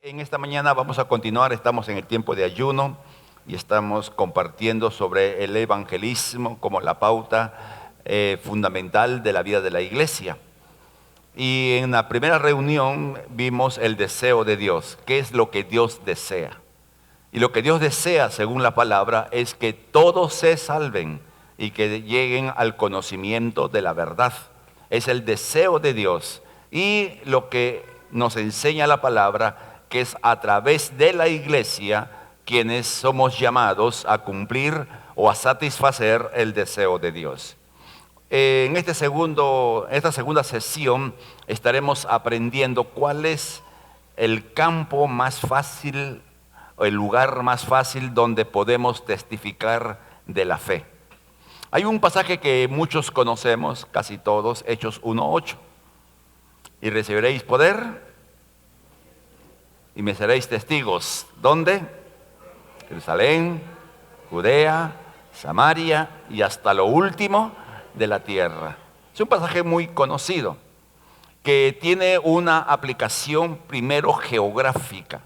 En esta mañana vamos a continuar, estamos en el tiempo de ayuno y estamos compartiendo sobre el evangelismo como la pauta fundamental de la vida de la iglesia. Y en la primera reunión vimos el deseo de Dios, qué es lo que Dios desea. Y lo que Dios desea, según la palabra, es que todos se salven y que lleguen al conocimiento de la verdad. Es el deseo de Dios. Y lo que nos enseña la palabra, que es a través de la iglesia quienes somos llamados a cumplir o a satisfacer el deseo de Dios. En esta segunda sesión estaremos aprendiendo cuál es el campo más fácil, o el lugar más fácil donde podemos testificar de la fe. Hay un pasaje que muchos conocemos, casi todos, Hechos 1:8. Y recibiréis poder y me seréis testigos. ¿Dónde? Jerusalén, Judea, Samaria y hasta lo último de la tierra. Es un pasaje muy conocido que tiene una aplicación primero geográfica,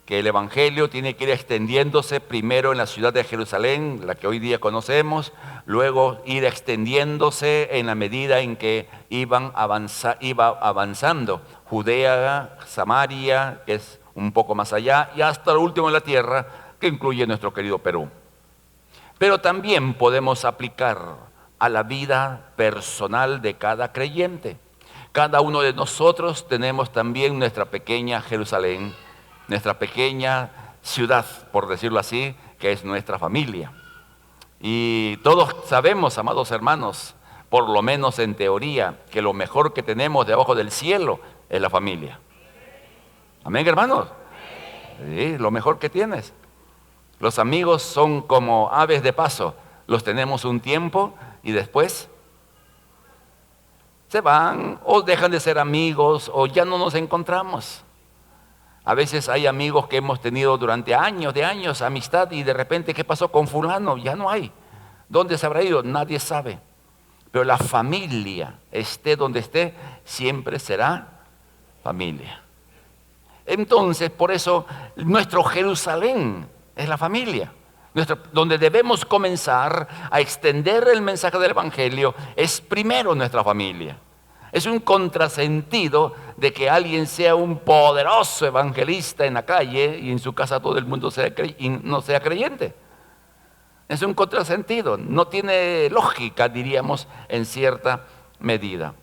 que el evangelio tiene que ir extendiéndose primero en la ciudad de Jerusalén, la que hoy día conocemos, luego ir extendiéndose en la medida en que iba avanzando Judea, Samaria, que es un poco más allá, y hasta lo último de la tierra, que incluye nuestro querido Perú. Pero también podemos aplicar a la vida personal de cada creyente. Cada uno de nosotros tenemos también nuestra pequeña Jerusalén, nuestra pequeña ciudad, por decirlo así, que es nuestra familia. Y todos sabemos, amados hermanos, por lo menos en teoría, que lo mejor que tenemos debajo del cielo es la familia. Amén, hermanos. Sí, lo mejor que tienes. Los amigos son como aves de paso, los tenemos un tiempo y después se van o dejan de ser amigos o ya no nos encontramos. A veces hay amigos que hemos tenido durante años de años amistad y de repente, ¿qué pasó con fulano? Ya no hay. ¿Dónde se habrá ido? Nadie sabe. Pero la familia, esté donde esté, siempre será familia. Entonces, por eso, nuestro Jerusalén es la familia. Donde debemos comenzar a extender el mensaje del evangelio es primero nuestra familia. Es un contrasentido de que alguien sea un poderoso evangelista en la calle y en su casa todo el mundo no sea creyente. Es un contrasentido, no tiene lógica, diríamos, en cierta medida.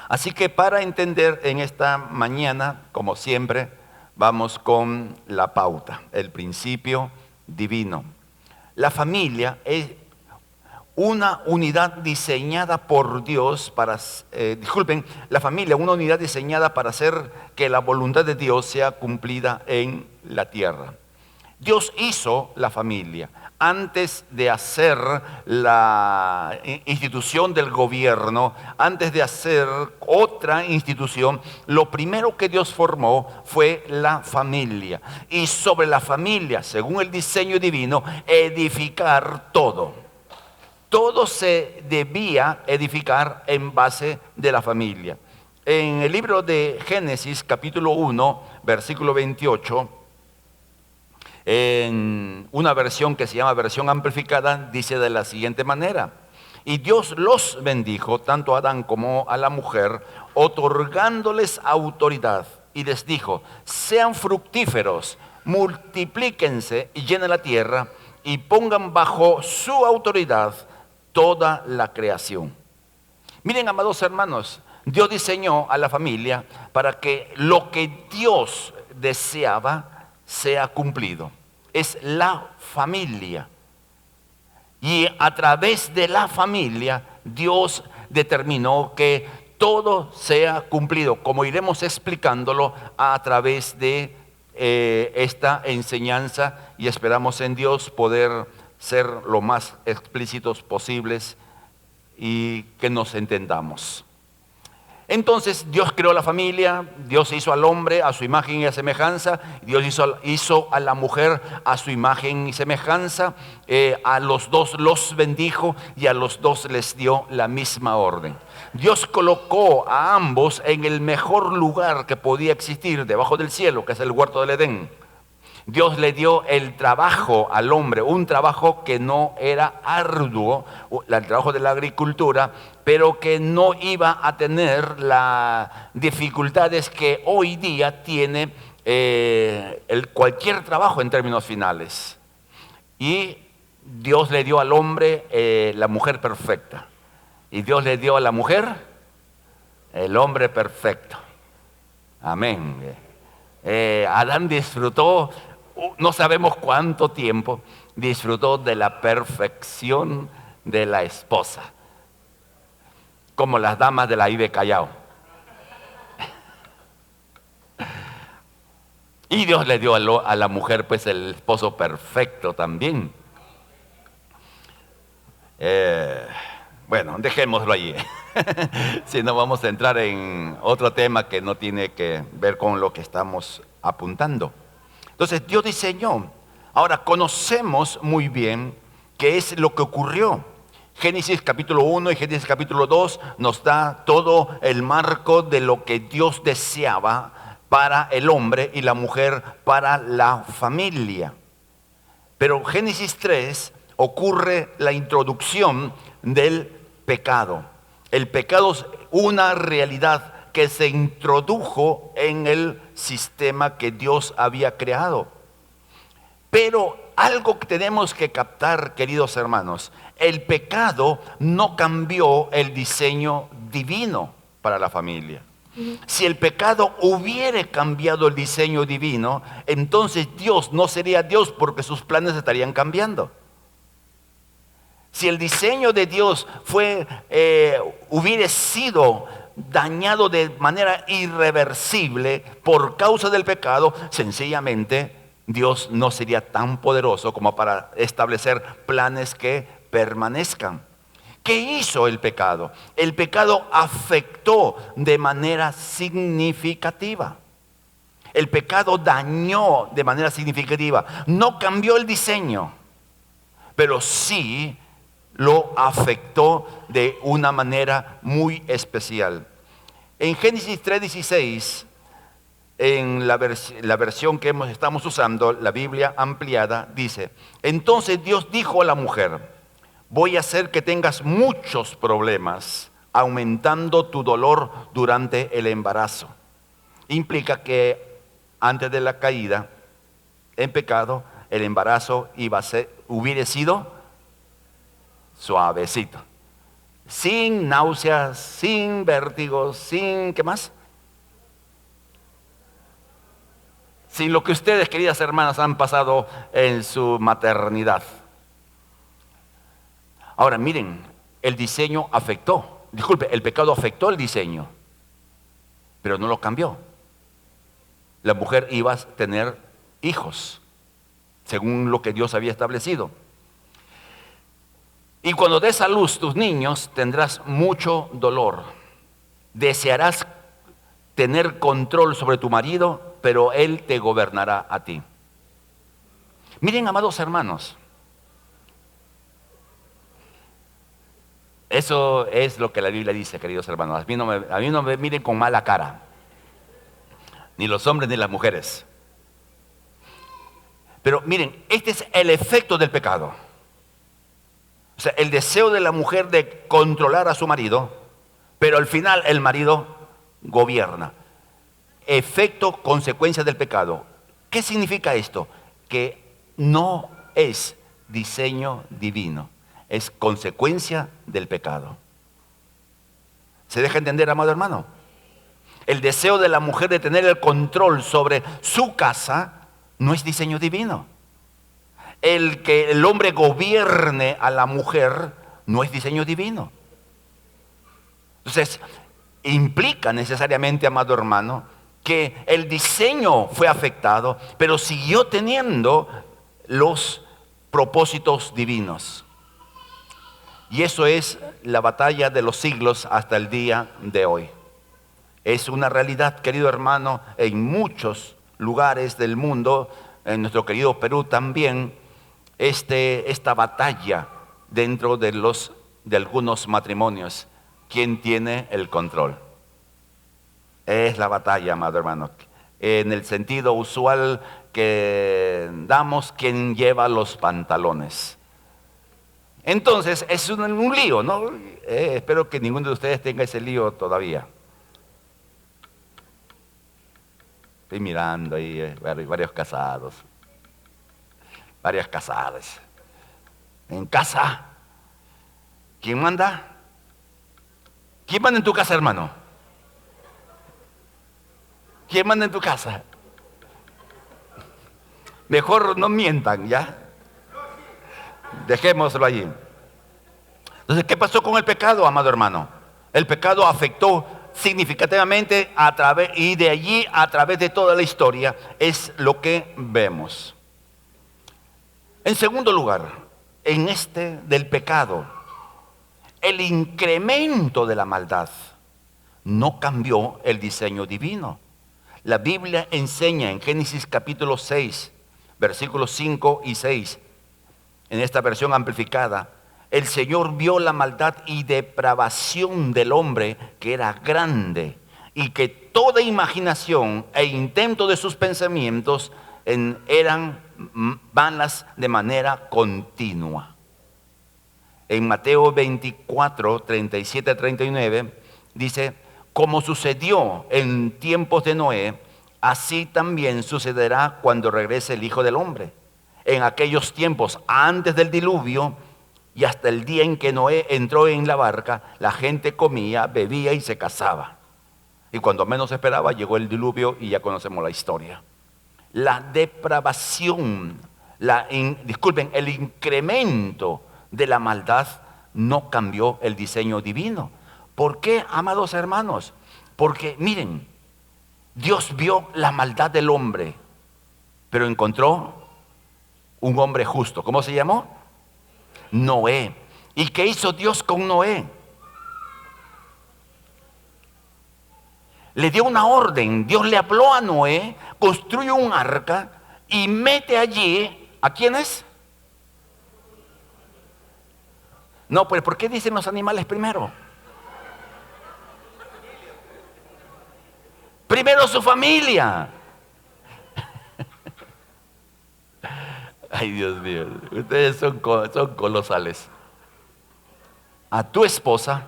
Así que para entender en esta mañana, como siempre, vamos con la pauta, el principio divino. La familia es una unidad diseñada por Dios la familia, una unidad diseñada para hacer que la voluntad de Dios sea cumplida en la tierra. Dios hizo la familia. Antes de hacer la institución del gobierno, antes de hacer otra institución, lo primero que Dios formó fue la familia. Y sobre la familia, según el diseño divino, edificar todo. Todo se debía edificar en base de la familia. En el libro de Génesis, capítulo 1, versículo 28, en una versión que se llama versión amplificada, dice de la siguiente manera: y Dios los bendijo, tanto a Adán como a la mujer, otorgándoles autoridad, y les dijo: sean fructíferos, multiplíquense y llenen la tierra, y pongan bajo su autoridad toda la creación. Miren, amados hermanos, Dios diseñó a la familia para que lo que Dios deseaba sea cumplido. Es la familia. Y a través de la familia, Dios determinó que todo sea cumplido, como iremos explicándolo a través de esta enseñanza, y esperamos en Dios poder ser lo más explícitos posibles y que nos entendamos. Entonces Dios creó la familia, Dios hizo al hombre a su imagen y a semejanza, Dios hizo a la mujer a su imagen y semejanza, a los dos los bendijo y a los dos les dio la misma orden. Dios colocó a ambos en el mejor lugar que podía existir debajo del cielo, que es el huerto del Edén. Dios le dio el trabajo al hombre, un trabajo que no era arduo, el trabajo de la agricultura, pero que no iba a tener las dificultades que hoy día tiene cualquier trabajo en términos finales. Y Dios le dio al hombre la mujer perfecta. Y Dios le dio a la mujer el hombre perfecto. Amén. Adán disfrutó, no sabemos cuánto tiempo, disfrutó de la perfección de la esposa, como las damas de la I de Callao. Y Dios le dio a la mujer pues el esposo perfecto también. Bueno, dejémoslo allí. Si no, vamos a entrar en otro tema que no tiene que ver con lo que estamos apuntando. Entonces Dios diseñó. Ahora conocemos muy bien qué es lo que ocurrió. Génesis capítulo 1 y Génesis capítulo 2 nos da todo el marco de lo que Dios deseaba para el hombre y la mujer, para la familia. Pero Génesis 3 ocurre la introducción del pecado. El pecado es una realidad que se introdujo en el sistema que Dios había creado. Pero algo que tenemos que captar, queridos hermanos, el pecado no cambió el diseño divino para la familia. Si el pecado hubiera cambiado el diseño divino, entonces Dios no sería Dios porque sus planes estarían cambiando. Si el diseño de Dios hubiera sido dañado de manera irreversible por causa del pecado, sencillamente Dios no sería tan poderoso como para establecer planes que permanezcan. ¿Qué hizo el pecado? El pecado afectó de manera significativa. El pecado dañó de manera significativa. No cambió el diseño, pero sí lo afectó de una manera muy especial. En Génesis 3:16, en la versión que estamos usando, la Biblia ampliada, dice: entonces Dios dijo a la mujer: voy a hacer que tengas muchos problemas, aumentando tu dolor durante el embarazo. Implica que antes de la caída en pecado, el embarazo hubiera sido suavecito, sin náuseas, sin vértigos, sin, ¿qué más? Sin lo que ustedes, queridas hermanas, han pasado en su maternidad. Ahora miren, el diseño afectó, el pecado afectó el diseño, pero no lo cambió. La mujer iba a tener hijos, según lo que Dios había establecido. Y cuando des a luz tus niños, tendrás mucho dolor. Desearás tener control sobre tu marido, pero él te gobernará a ti. Miren, amados hermanos, eso es lo que la Biblia dice, queridos hermanos. A mí no me miren con mala cara, ni los hombres ni las mujeres. Pero miren, este es el efecto del pecado. O sea, el deseo de la mujer de controlar a su marido, pero al final el marido gobierna. Efecto, consecuencia del pecado. ¿Qué significa esto? Que no es diseño divino, es consecuencia del pecado. ¿Se deja entender, amado hermano? El deseo de la mujer de tener el control sobre su casa no es diseño divino. El que el hombre gobierne a la mujer no es diseño divino. Entonces, implica necesariamente, amado hermano, que el diseño fue afectado, pero siguió teniendo los propósitos divinos. Y eso es la batalla de los siglos hasta el día de hoy. Es una realidad, querido hermano, en muchos lugares del mundo, en nuestro querido Perú también, esta batalla dentro de algunos matrimonios. ¿quién tiene el control? Es la batalla, amado hermano. En el sentido usual que damos, ¿quién lleva los pantalones? Entonces, es un lío, ¿no? Espero que ninguno de ustedes tenga ese lío todavía. Estoy mirando ahí varios casados, varias casadas. En casa, ¿quién manda? ¿Quién manda en tu casa, hermano? ¿Quién manda en tu casa? Mejor no mientan, ¿ya? Dejémoslo allí. Entonces, ¿qué pasó con el pecado, amado hermano? El pecado afectó significativamente y de allí a través de toda la historia es lo que vemos. En segundo lugar, en del pecado, el incremento de la maldad no cambió el diseño divino. La Biblia enseña en Génesis capítulo 6, versículos 5 y 6, en esta versión amplificada: el Señor vio la maldad y depravación del hombre, que era grande, y que toda imaginación e intento de sus pensamientos eran vanas de manera continua. En Mateo 24, 37 a 39 dice: como sucedió en tiempos de Noé, así también sucederá cuando regrese el Hijo del Hombre. En aquellos tiempos, antes del diluvio y hasta el día en que Noé entró en la barca, la gente comía, bebía y se casaba. Y cuando menos esperaba, llegó el diluvio y ya conocemos la historia. La depravación, el incremento de la maldad no cambió el diseño divino. ¿Por qué, amados hermanos? Porque miren, Dios vio la maldad del hombre, pero encontró un hombre justo. ¿Cómo se llamó? Noé. ¿Y qué hizo Dios con Noé? Le dio una orden. Dios le habló a Noé: construye un arca y mete allí, ¿a quiénes? No, pues ¿por qué dicen los animales primero? Primero su familia. Ay, Dios mío, ustedes son colosales. A tu esposa,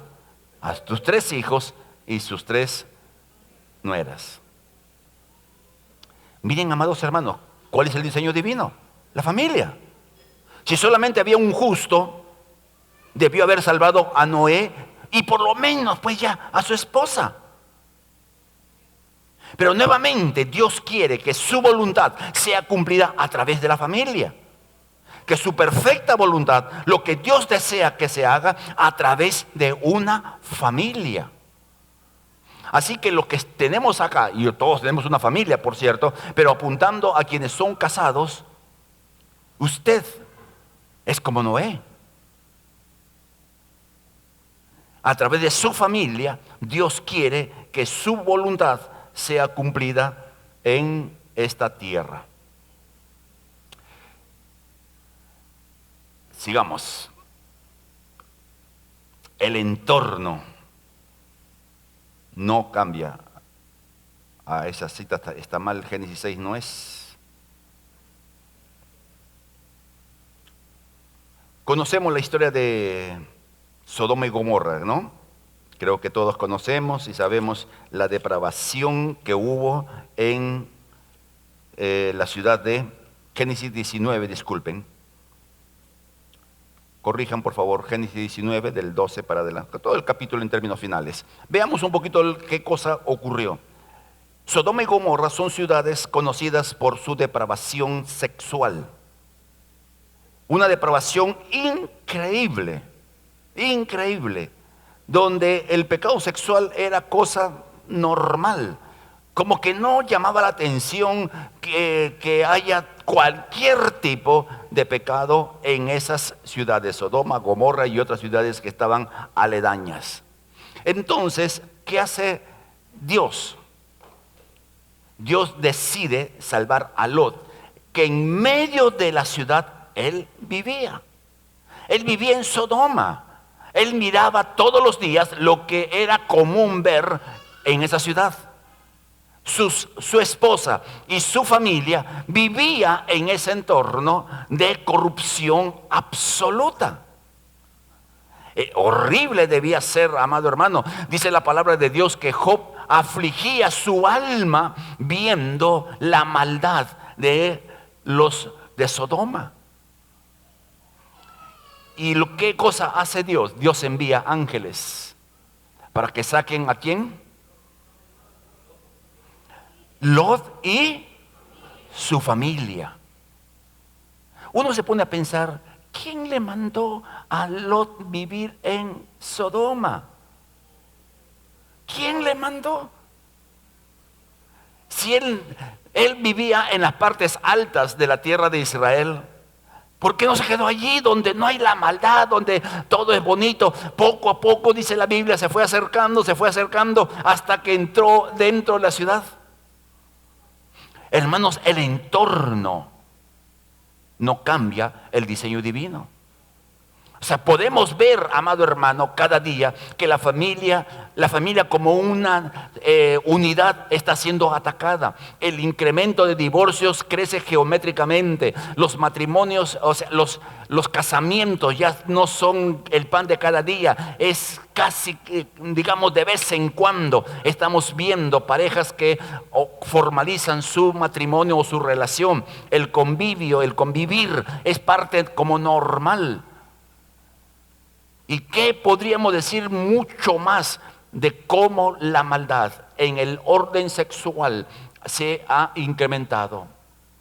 a tus 3 hijos y sus 3 nueras. Miren, amados hermanos, ¿cuál es el diseño divino? La familia. Si solamente había un justo, debió haber salvado a Noé y por lo menos pues ya a su esposa. Pero nuevamente Dios quiere que su voluntad sea cumplida a través de la familia. Que su perfecta voluntad, lo que Dios desea que se haga a través de una familia. Así que lo que tenemos acá, y todos tenemos una familia, por cierto, pero apuntando a quienes son casados, usted es como Noé. A través de su familia, Dios quiere que su voluntad sea cumplida en esta tierra. Sigamos. El entorno no cambia. Esa cita está mal, Génesis 6 no es. Conocemos la historia de Sodoma y Gomorra, ¿no? Creo que todos conocemos y sabemos la depravación que hubo en la ciudad de Génesis 19, disculpen. Corrijan, por favor, Génesis 19, del 12 para adelante. Todo el capítulo en términos finales. Veamos un poquito qué cosa ocurrió. Sodoma y Gomorra son ciudades conocidas por su depravación sexual. Una depravación increíble, increíble, donde el pecado sexual era cosa normal. Como que no llamaba la atención que haya cualquier tipo de pecado en esas ciudades, Sodoma, Gomorra y otras ciudades que estaban aledañas. Entonces, ¿qué hace Dios? Dios decide salvar a Lot, que en medio de la ciudad él vivía. Él vivía en Sodoma. Él miraba todos los días lo que era común ver en esa ciudad. Su esposa y su familia vivía en ese entorno de corrupción absoluta. Horrible debía ser, amado hermano. Dice la palabra de Dios que Job afligía su alma viendo la maldad de los de Sodoma. ¿Y qué cosa hace Dios? Dios envía ángeles para que saquen ¿a quién? Lot y su familia. Uno se pone a pensar, ¿quién le mandó a Lot vivir en Sodoma? ¿Quién le mandó? Si él vivía en las partes altas de la tierra de Israel, ¿por qué no se quedó allí donde no hay la maldad, donde todo es bonito? Poco a poco, dice la Biblia, se fue acercando hasta que entró dentro de la ciudad. Hermanos, el entorno no cambia el diseño divino. O sea, podemos ver, amado hermano, cada día que la familia como una unidad está siendo atacada. El incremento de divorcios crece geométricamente. Los matrimonios, o sea, los casamientos ya no son el pan de cada día. Es casi, digamos, de vez en cuando estamos viendo parejas que formalizan su matrimonio o su relación. El convivio, el convivir es parte como normal. ¿Y qué podríamos decir mucho más de cómo la maldad en el orden sexual se ha incrementado?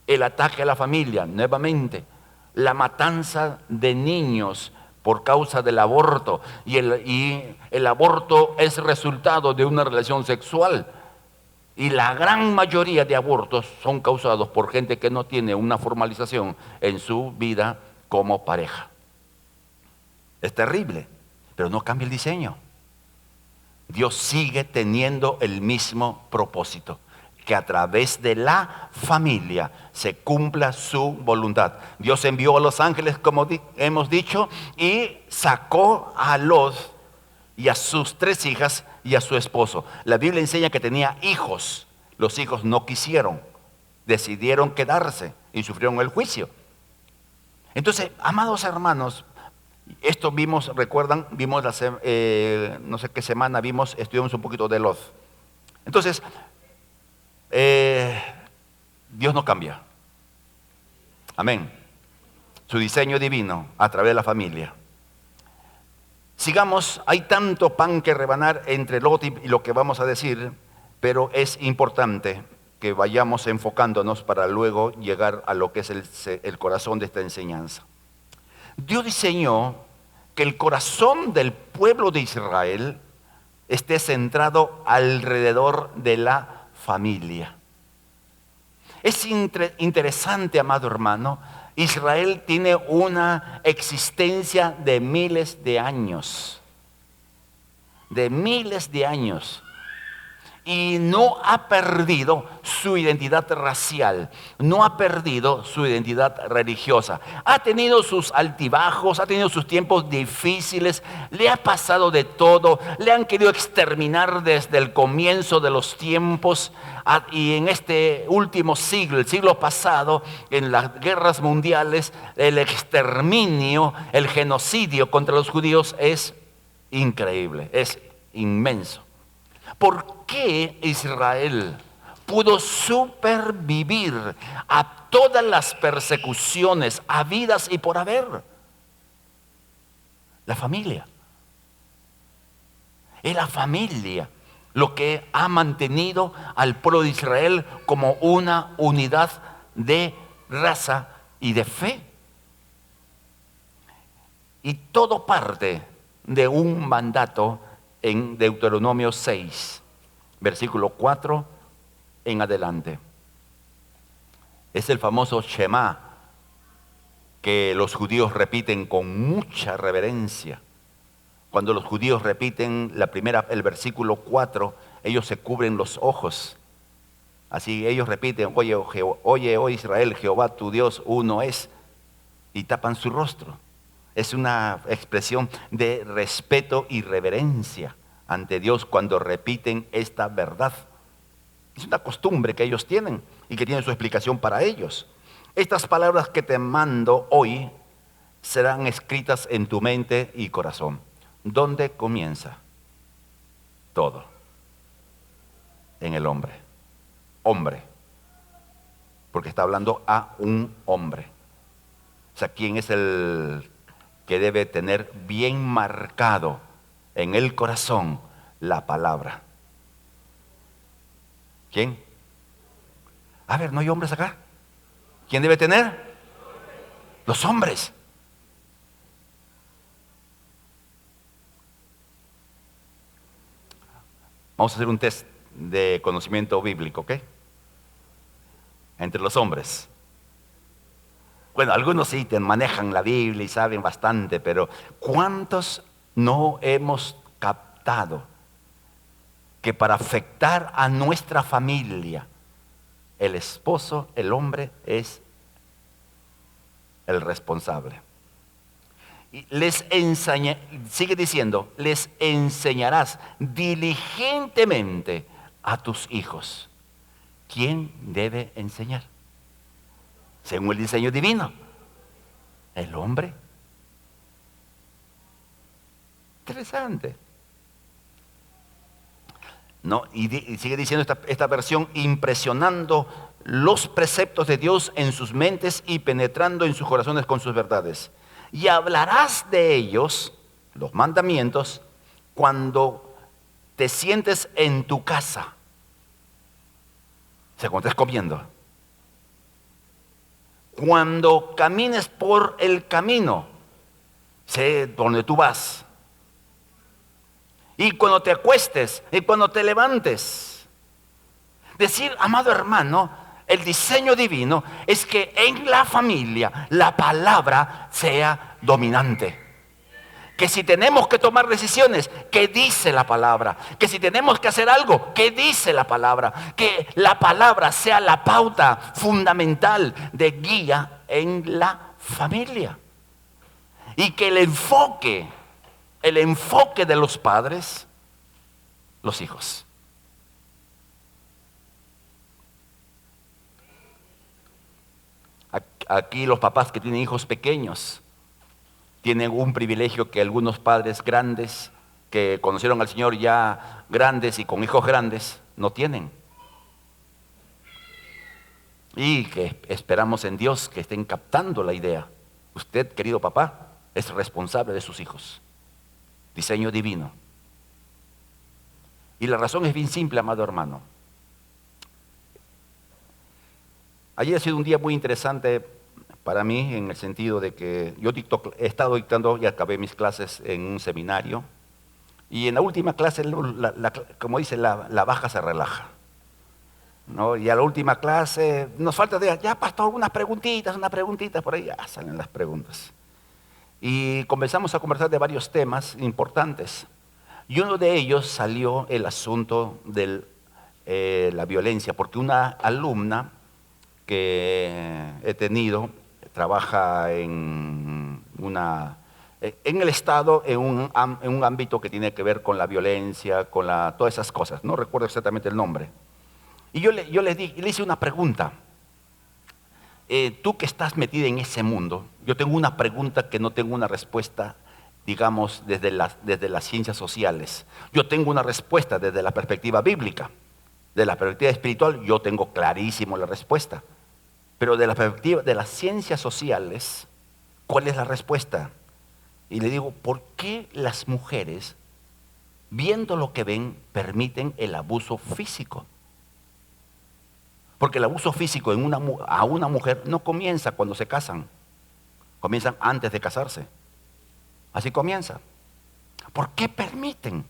El ataque a la familia, nuevamente, la matanza de niños por causa del aborto, y el aborto es resultado de una relación sexual. Y la gran mayoría de abortos son causados por gente que no tiene una formalización en su vida como pareja. Es terrible, pero no cambia el diseño. Dios sigue teniendo el mismo propósito, que a través de la familia se cumpla su voluntad. Dios envió a los ángeles, como hemos dicho, y sacó a Lot y a sus 3 hijas y a su esposo. La Biblia enseña que tenía hijos. Los hijos no quisieron, decidieron quedarse y sufrieron el juicio. Entonces, amados hermanos, esto vimos, recuerdan, vimos no sé qué semana estudiamos un poquito de Lot. Entonces, Dios no cambia. Amén. Su diseño divino a través de la familia. Sigamos, hay tanto pan que rebanar entre Lot y lo que vamos a decir, pero es importante que vayamos enfocándonos para luego llegar a lo que es el corazón de esta enseñanza. Dios diseñó que el corazón del pueblo de Israel esté centrado alrededor de la familia. Es interesante, amado hermano, Israel tiene una existencia de miles de años. Y no ha perdido su identidad racial, no ha perdido su identidad religiosa. Ha tenido sus altibajos, ha tenido sus tiempos difíciles, le ha pasado de todo, le han querido exterminar desde el comienzo de los tiempos. Y en este último siglo, el siglo pasado, en las guerras mundiales, el exterminio, el genocidio contra los judíos es increíble, es inmenso. ¿Por qué Israel pudo supervivir a todas las persecuciones habidas y por haber? La familia. Es la familia lo que ha mantenido al pueblo de Israel como una unidad de raza y de fe. Y todo parte de un mandato en Deuteronomio 6, versículo 4 en adelante. Es el famoso Shema que los judíos repiten con mucha reverencia. Cuando los judíos repiten el versículo 4, ellos se cubren los ojos. Así ellos repiten, oye, oh Israel, Jehová tu Dios uno es, y tapan su rostro. Es una expresión de respeto y reverencia ante Dios cuando repiten esta verdad. Es una costumbre que ellos tienen y que tiene su explicación para ellos. Estas palabras que te mando hoy serán escritas en tu mente y corazón. ¿Dónde comienza todo? En el hombre. Hombre. Porque está hablando a un hombre. O sea, ¿quién es el que debe tener bien marcado en el corazón la palabra? ¿Quién? A ver, ¿no hay hombres acá? ¿Quién debe tener? Los hombres. Vamos a hacer un test de conocimiento bíblico, ¿ok? Entre los hombres. Bueno, algunos sí manejan la Biblia y saben bastante, pero ¿cuántos no hemos captado que para afectar a nuestra familia, el esposo, el hombre, es el responsable? Y sigue diciendo, les enseñarás diligentemente a tus hijos. ¿Quién debe enseñar? Según el diseño divino, el hombre. Interesante. ¿No? Y sigue diciendo esta versión, impresionando los preceptos de Dios en sus mentes y penetrando en sus corazones con sus verdades. Y hablarás de ellos, los mandamientos, cuando te sientes en tu casa. O sea, cuando estés comiendo. Cuando camines por el camino, sé donde tú vas. Y cuando te acuestes y cuando te levantes. Decir, amado hermano, el diseño divino es que en la familia la palabra sea dominante. Que si tenemos que tomar decisiones, ¿qué dice la palabra? Que si tenemos que hacer algo, ¿qué dice la palabra? Que la palabra sea la pauta fundamental de guía en la familia. Y que el enfoque de los padres, los hijos. Aquí los papás que tienen hijos pequeños tienen un privilegio que algunos padres grandes que conocieron al Señor ya grandes y con hijos grandes no tienen. Y que esperamos en Dios que estén captando la idea. Usted, querido papá, es responsable de sus hijos. Diseño divino. Y la razón es bien simple, amado hermano. Ayer ha sido un día muy interesante para mí en el sentido de que yo he estado dictando y acabé mis clases en un seminario. Y en la última clase, como dice, la baja se relaja. ¿No? Y a la última clase nos falta ya pastor, unas preguntitas por ahí, ya salen las preguntas. Y comenzamos a conversar de varios temas importantes. Y uno de ellos salió el asunto de la violencia, porque una alumna que he tenido trabaja en el Estado, en un ámbito que tiene que ver con la violencia, con todas esas cosas. No recuerdo exactamente el nombre. Y yo le hice una pregunta. Tú que estás metida en ese mundo, yo tengo una pregunta que no tengo una respuesta, digamos, desde las ciencias sociales. Yo tengo una respuesta desde la perspectiva bíblica. De la perspectiva espiritual yo tengo clarísimo la respuesta. Pero de la perspectiva de las ciencias sociales, ¿cuál es la respuesta? Y le digo, ¿por qué las mujeres, viendo lo que ven, permiten el abuso físico? Porque el abuso físico a una mujer no comienza cuando se casan, comienzan antes de casarse. Así comienza. ¿Por qué permiten?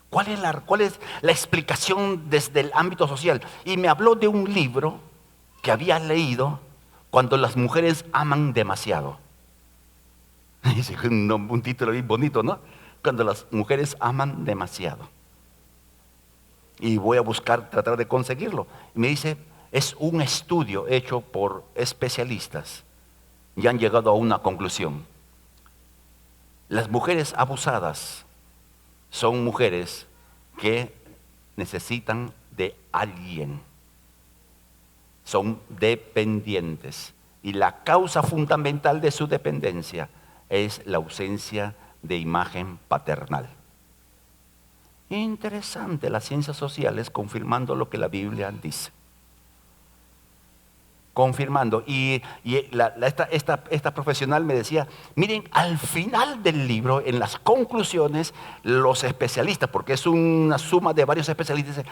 ¿Cuál es la explicación desde el ámbito social? Y me habló de un libro que había leído cuando las mujeres aman demasiado. Un título bien bonito, ¿no? Cuando las mujeres aman demasiado. Y voy a tratar de conseguirlo. Y me dice, es un estudio hecho por especialistas y han llegado a una conclusión. Las mujeres abusadas son mujeres que necesitan de alguien, son dependientes. Y la causa fundamental de su dependencia es la ausencia de imagen paternal. Interesante, las ciencias sociales confirmando lo que la Biblia dice. Confirmando. Y esta profesional me decía, miren, al final del libro, en las conclusiones, los especialistas, porque es una suma de varios especialistas,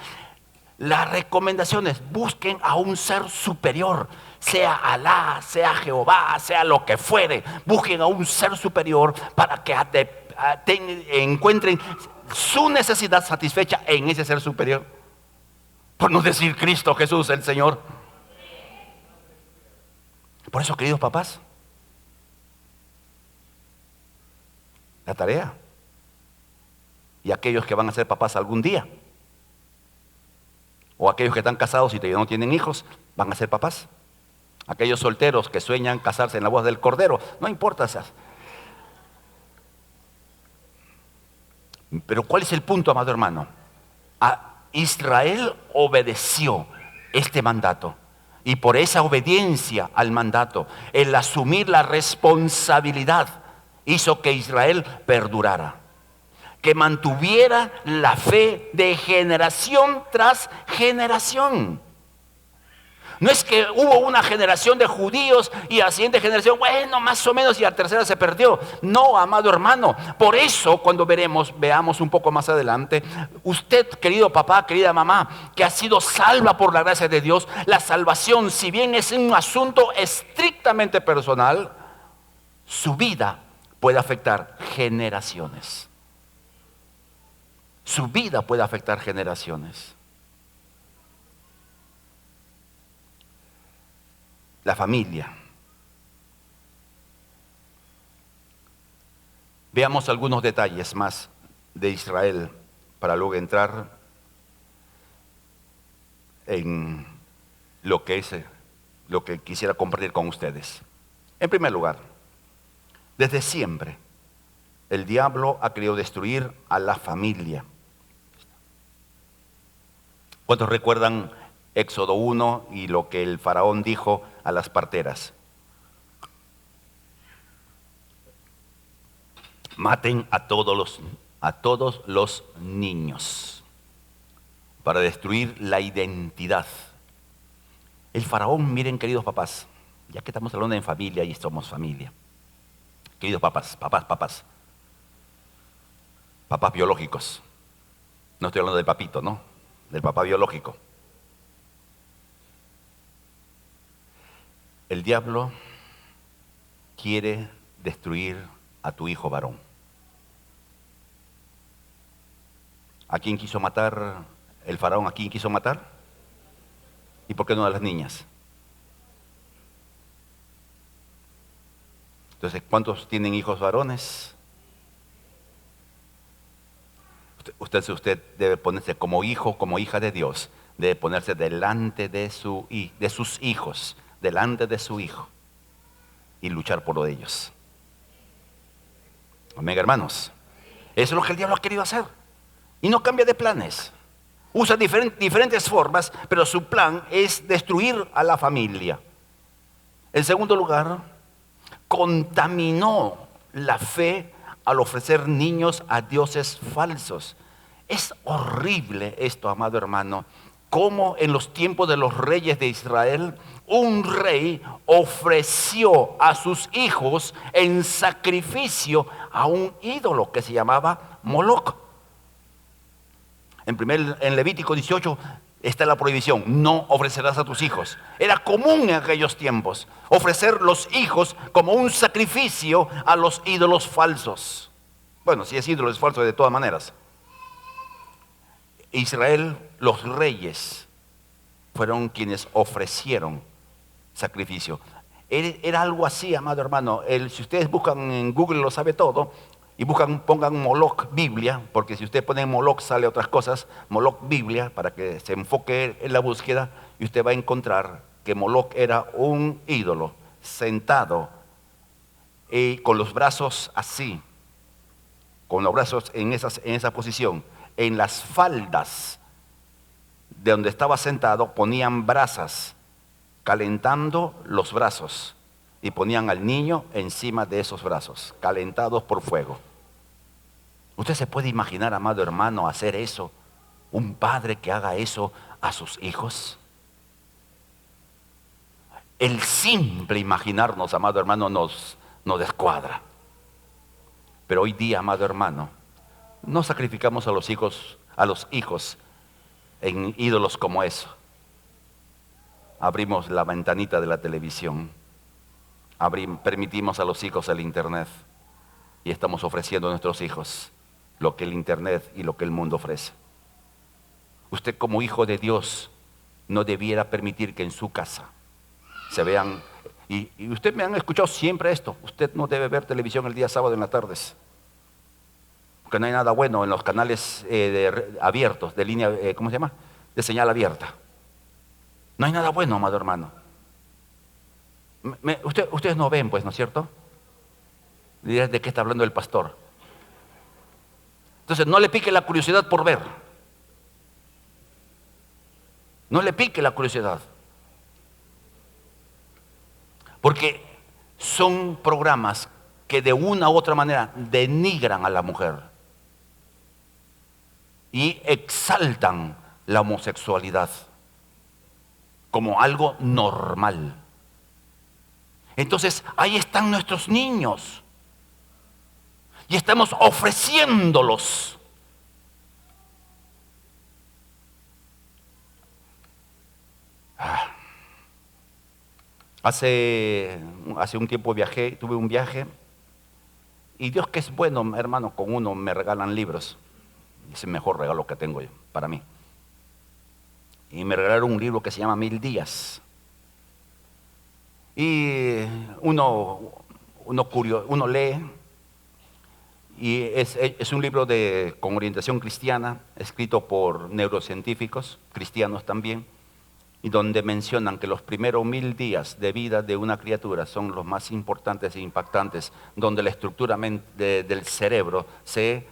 las recomendaciones: busquen a un ser superior, sea Alá, sea Jehová, sea lo que fuere. Busquen a un ser superior para que encuentren su necesidad satisfecha en ese ser superior. Por no decir Cristo Jesús, el Señor. Por eso, queridos papás, la tarea, y aquellos que van a ser papás algún día, o aquellos que están casados y todavía no tienen hijos, van a ser papás. Aquellos solteros que sueñan casarse en la voz del Cordero, no importa esas. Pero ¿cuál es el punto, amado hermano? Israel obedeció este mandato. Y por esa obediencia al mandato, el asumir la responsabilidad, hizo que Israel perdurara, que mantuviera la fe de generación tras generación. No es que hubo una generación de judíos y a la siguiente generación, bueno, más o menos, y a la tercera se perdió. No, amado hermano. Por eso, cuando veamos un poco más adelante, usted, querido papá, querida mamá, que ha sido salva por la gracia de Dios, la salvación, si bien es un asunto estrictamente personal, su vida puede afectar generaciones. Su vida puede afectar generaciones. La familia. Veamos algunos detalles más de Israel para luego entrar en lo que quisiera compartir con ustedes. En primer lugar, desde siempre el diablo ha querido destruir a la familia. ¿Cuántos recuerdan Éxodo 1 y lo que el faraón dijo a las parteras? Maten a todos los niños para destruir la identidad. El faraón, miren, queridos papás, ya que estamos hablando de familia y somos familia, queridos papás biológicos, no estoy hablando del papito, no, del papá biológico. El diablo quiere destruir a tu hijo varón. ¿A quién quiso matar el faraón? ¿A quién quiso matar? ¿Y por qué no a las niñas? Entonces, ¿cuántos tienen hijos varones? Usted debe ponerse como hijo, como hija de Dios, debe ponerse delante de sus hijos, delante de su hijo, y luchar por ellos. Amén, hermanos. Eso es lo que el diablo ha querido hacer. Y no cambia de planes. Usa diferentes formas, pero su plan es destruir a la familia. En segundo lugar, contaminó la fe al ofrecer niños a dioses falsos. Es horrible esto, amado hermano, cómo en los tiempos de los reyes de Israel, un rey ofreció a sus hijos en sacrificio a un ídolo que se llamaba Moloc. En Levítico 18 está la prohibición: no ofrecerás a tus hijos. Era común en aquellos tiempos ofrecer los hijos como un sacrificio a los ídolos falsos. Bueno, si es ídolo es falso de todas maneras. Israel, los reyes fueron quienes ofrecieron sacrificio. Era algo así, amado hermano. Si ustedes buscan en Google, lo sabe todo, y pongan Moloc Biblia, porque si usted pone Moloc sale otras cosas. Moloc Biblia, para que se enfoque en la búsqueda, y usted va a encontrar que Moloc era un ídolo sentado y con los brazos así, con los brazos en esa posición. En las faldas de donde estaba sentado ponían brasas, calentando los brazos, y ponían al niño encima de esos brazos, calentados por fuego. ¿Usted se puede imaginar, amado hermano, hacer eso? ¿Un padre que haga eso a sus hijos? El simple imaginarnos, amado hermano, nos descuadra. Pero hoy día, amado hermano, no sacrificamos a los hijos en ídolos como eso. Abrimos la ventanita de la televisión, permitimos a los hijos el internet y estamos ofreciendo a nuestros hijos lo que el internet y lo que el mundo ofrece. Usted, como hijo de Dios, no debiera permitir que en su casa se vean, y usted me han escuchado siempre esto: usted no debe ver televisión el día sábado en las tardes, porque no hay nada bueno en los canales abiertos, de línea, ¿cómo se llama? De señal abierta. No hay nada bueno, amado hermano. Ustedes no ven, pues, ¿no es cierto? Dirán, ¿de qué está hablando el pastor? Entonces, no le pique la curiosidad por ver. No le pique la curiosidad. Porque son programas que de una u otra manera denigran a la mujer y exaltan la homosexualidad como algo normal. Entonces, ahí están nuestros niños y estamos ofreciéndolos. Hace un tiempo tuve un viaje, y Dios, que es bueno, hermano, con uno me regalan libros. Es el mejor regalo que tengo yo, para mí. Y me regalaron un libro que se llama 1000 días. Y uno lee, y es un libro con orientación cristiana, escrito por neurocientíficos, cristianos también, y donde mencionan que los primeros 1000 días de vida de una criatura son los más importantes e impactantes, donde la estructura del cerebro se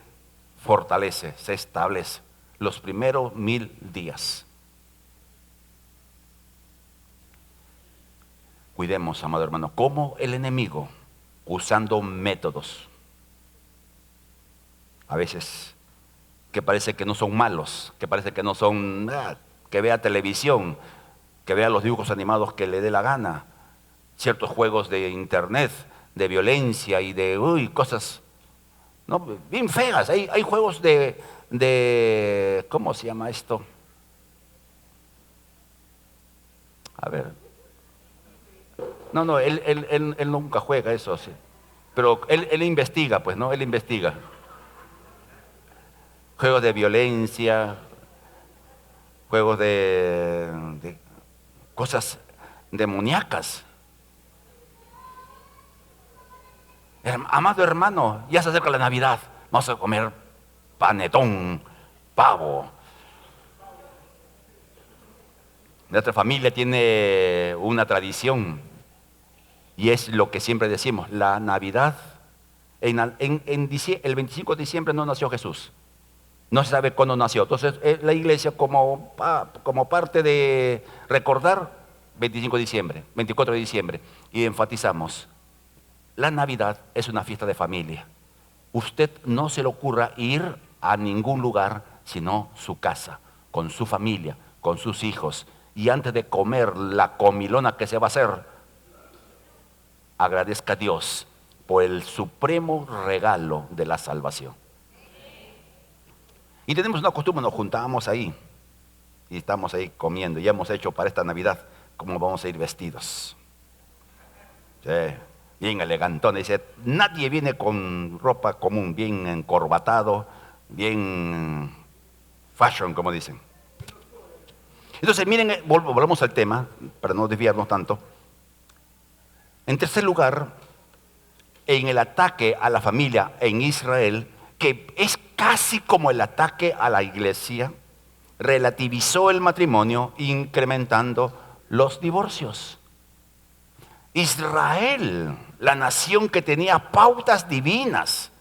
fortalece, se establece. Los primeros 1000 días. Cuidemos, amado hermano, cómo el enemigo, usando métodos, a veces que parece que no son malos, que parece que no son, que vea televisión, que vea los dibujos animados que le dé la gana, ciertos juegos de internet, de violencia y de cosas, ¿no?, bien feas. Hay juegos de ¿cómo se llama esto? A ver. No, él nunca juega eso, sí. Pero él investiga, pues, ¿no? Él investiga. Juegos de violencia, juegos de cosas demoníacas. Amado hermano, ya se acerca la Navidad. Vamos a comer panetón, pavo. Nuestra familia tiene una tradición, y es lo que siempre decimos: la Navidad, el 25 de diciembre no nació Jesús. No se sabe cuándo nació. Entonces, la iglesia, como parte de recordar, 25 de diciembre, 24 de diciembre, y enfatizamos: la Navidad es una fiesta de familia. Usted no se le ocurra ir a ningún lugar sino su casa, con su familia, con sus hijos. Y antes de comer la comilona que se va a hacer, agradezca a Dios por el supremo regalo de la salvación. Y tenemos una costumbre: nos juntamos ahí y estamos ahí comiendo. Ya hemos hecho para esta Navidad cómo vamos a ir vestidos. Sí, bien elegantones. Dice, nadie viene con ropa común, bien encorbatado, bien fashion, como dicen. Entonces, miren, volvamos al tema, para no desviarnos tanto. En tercer lugar, en el ataque a la familia en Israel, que es casi como el ataque a la iglesia, relativizó el matrimonio, incrementando los divorcios. Israel, la nación que tenía pautas divinas,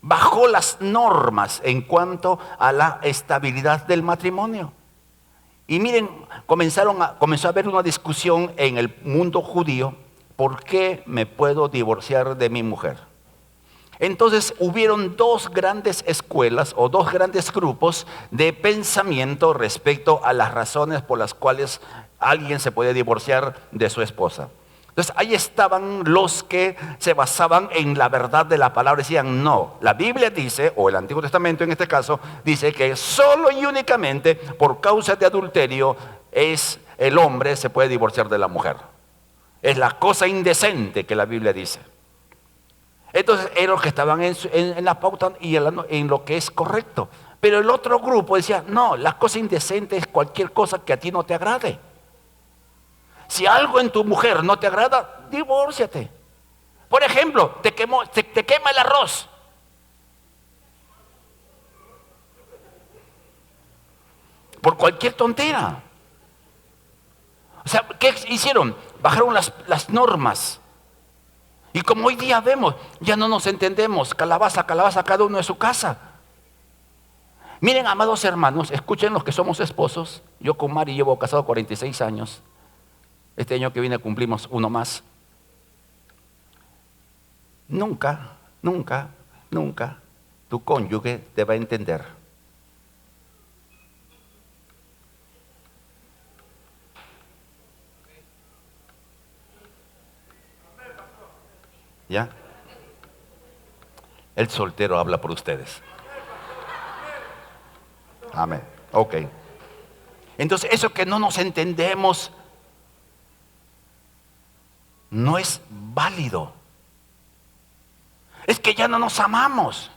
bajó las normas en cuanto a la estabilidad del matrimonio. Y miren, comenzó a haber una discusión en el mundo judío: ¿por qué me puedo divorciar de mi mujer? Entonces hubieron dos grandes escuelas o dos grandes grupos de pensamiento respecto a las razones por las cuales alguien se puede divorciar de su esposa. Entonces ahí estaban los que se basaban en la verdad de la palabra, decían: no, la Biblia dice, o el Antiguo Testamento en este caso, dice que solo y únicamente por causa de adulterio el hombre se puede divorciar de la mujer. Es la cosa indecente que la Biblia dice. Entonces eran los que estaban en la pauta y en lo que es correcto. Pero el otro grupo decía: no, la cosa indecente es cualquier cosa que a ti no te agrade. Si algo en tu mujer no te agrada, divórciate. Por ejemplo, te quema el arroz. Por cualquier tontera. O sea, ¿qué hicieron? Bajaron las normas. Y como hoy día vemos, ya no nos entendemos, calabaza, calabaza, cada uno en su casa. Miren, amados hermanos, escuchen los que somos esposos. Yo con Mari llevo casado 46 años. Este año que viene cumplimos uno más. Nunca, nunca, nunca tu cónyuge te va a entender. ¿Ya? El soltero habla por ustedes. Amén. Ok. Entonces, eso que no nos entendemos no es válido. Es que ya no nos amamos.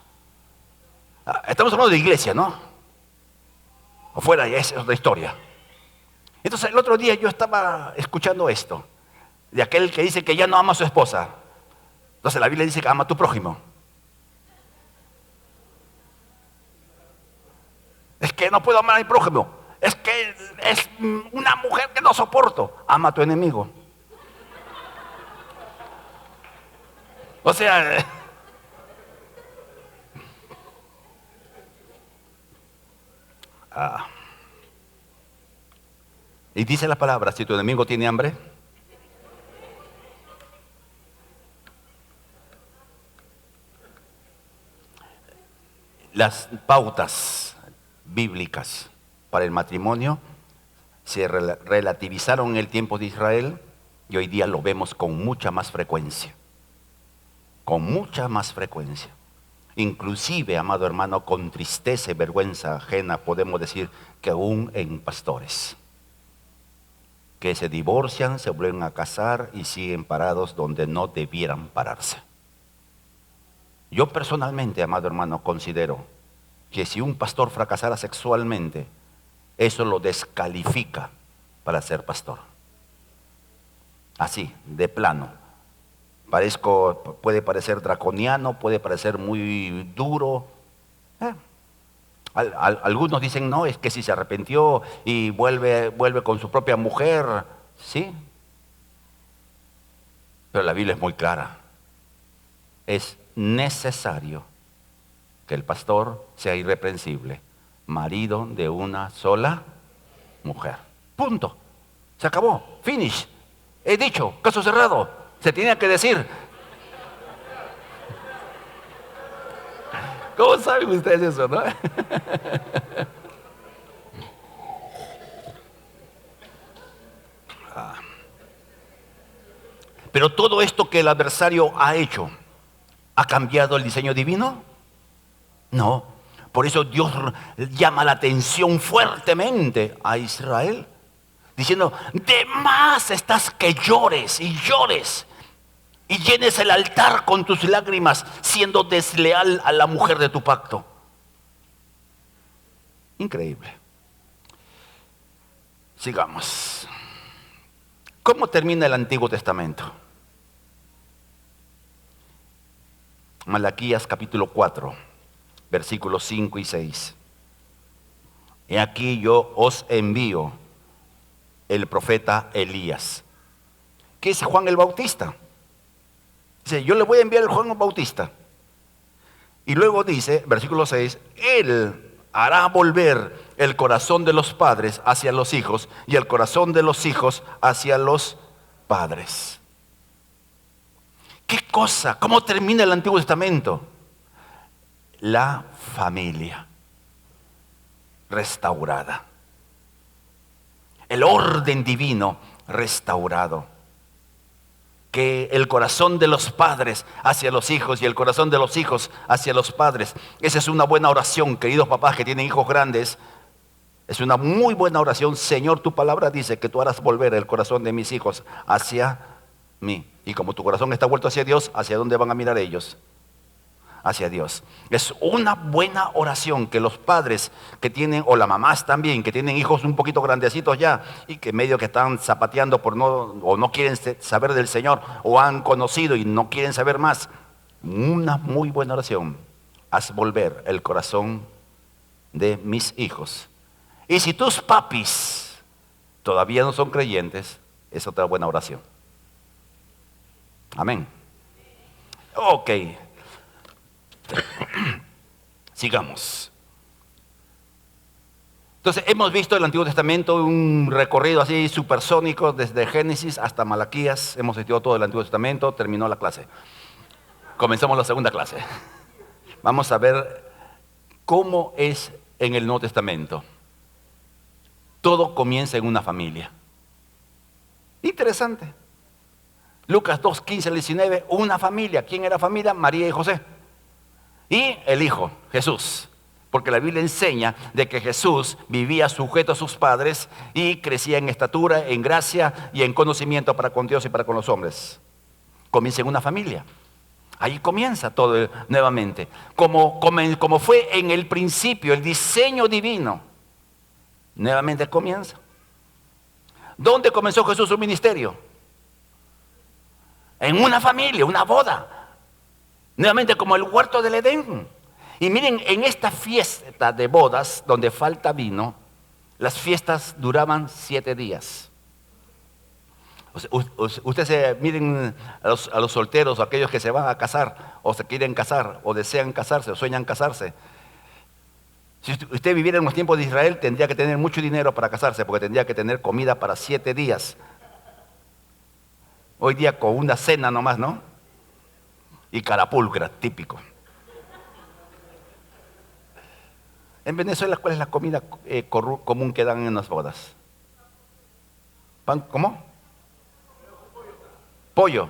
Estamos hablando de iglesia, ¿no? Afuera ya es otra historia. Entonces, el otro día yo estaba escuchando esto, de aquel que dice que ya no ama a su esposa. Entonces la Biblia dice que ama a tu prójimo. Es que no puedo amar a mi prójimo. Es que es una mujer que no soporto. Ama a tu enemigo. O sea, y dice la palabra: si tu enemigo tiene hambre, las pautas bíblicas para el matrimonio se relativizaron en el tiempo de Israel y hoy día lo vemos con mucha más frecuencia. Con mucha más frecuencia. Inclusive, amado hermano, con tristeza y vergüenza ajena podemos decir que aún en pastores que se divorcian, se vuelven a casar y siguen parados donde no debieran pararse. Yo personalmente, amado hermano, considero que si un pastor fracasara sexualmente, eso lo descalifica para ser pastor. Así, de plano. Puede parecer draconiano, puede parecer muy duro. Algunos dicen: no, es que si se arrepintió y vuelve con su propia mujer, sí. Pero la Biblia es muy clara. Es necesario que el pastor sea irreprensible, marido de una sola mujer. Punto. Se acabó. Finish. He dicho, caso cerrado. Se tenía que decir. ¿Cómo saben ustedes eso, no? Pero todo esto que el adversario ha hecho, ¿ha cambiado el diseño divino? No. Por eso Dios llama la atención fuertemente a Israel, diciendo: de más estás que llores y llores y llenes el altar con tus lágrimas, siendo desleal a la mujer de tu pacto. Increíble. Sigamos. ¿Cómo termina el Antiguo Testamento? Malaquías capítulo 4, versículos 5 y 6. He aquí yo os envío el profeta Elías. ¿Qué es Juan el Bautista? Dice: yo le voy a enviar al Juan el Bautista. Y luego dice, versículo 6, Él hará volver el corazón de los padres hacia los hijos y el corazón de los hijos hacia los padres. ¿Qué cosa? ¿Cómo termina el Antiguo Testamento? La familia restaurada. El orden divino restaurado. Que el corazón de los padres hacia los hijos y el corazón de los hijos hacia los padres. Esa es una buena oración, queridos papás que tienen hijos grandes. Es una muy buena oración. Señor, tu palabra dice que tú harás volver el corazón de mis hijos hacia mí. Y como tu corazón está vuelto hacia Dios, ¿hacia dónde van a mirar ellos? Hacia Dios. Es una buena oración que los padres que tienen, o las mamás también, que tienen hijos un poquito grandecitos ya y que medio que están zapateando por o no quieren saber del Señor, o han conocido y no quieren saber más. Una muy buena oración. Haz volver el corazón de mis hijos. Y si tus papis todavía no son creyentes, es otra buena oración. Amén. Ok. Sigamos. Entonces hemos visto el Antiguo Testamento, un recorrido así supersónico desde Génesis hasta Malaquías. Hemos estudiado todo el Antiguo Testamento, terminó la clase. Comenzamos la segunda clase. Vamos a ver cómo es en el Nuevo Testamento. Todo comienza en una familia. Interesante. Lucas 2, 15 al 19, una familia. ¿Quién era familia? María y José. Y el Hijo, Jesús. Porque la Biblia enseña de que Jesús vivía sujeto a sus padres y crecía en estatura, en gracia y en conocimiento para con Dios y para con los hombres. Comienza en una familia. Ahí comienza todo nuevamente. Como fue en el principio, el diseño divino. Nuevamente comienza. ¿Dónde comenzó Jesús su ministerio? En una familia, una boda. Nuevamente como el huerto del Edén. Y miren, en esta fiesta de bodas, donde falta vino, las fiestas duraban 7 días. Ustedes miren a los solteros, a aquellos que se van a casar, o se quieren casar, o desean casarse, o sueñan casarse. Si usted viviera en los tiempos de Israel, tendría que tener mucho dinero para casarse, porque tendría que tener comida para 7 días. Hoy día con una cena nomás, ¿no? Y carapulcra, típico. En Venezuela, ¿cuál es la comida común que dan en las bodas? ¿Pan? ¿Cómo? Pollo.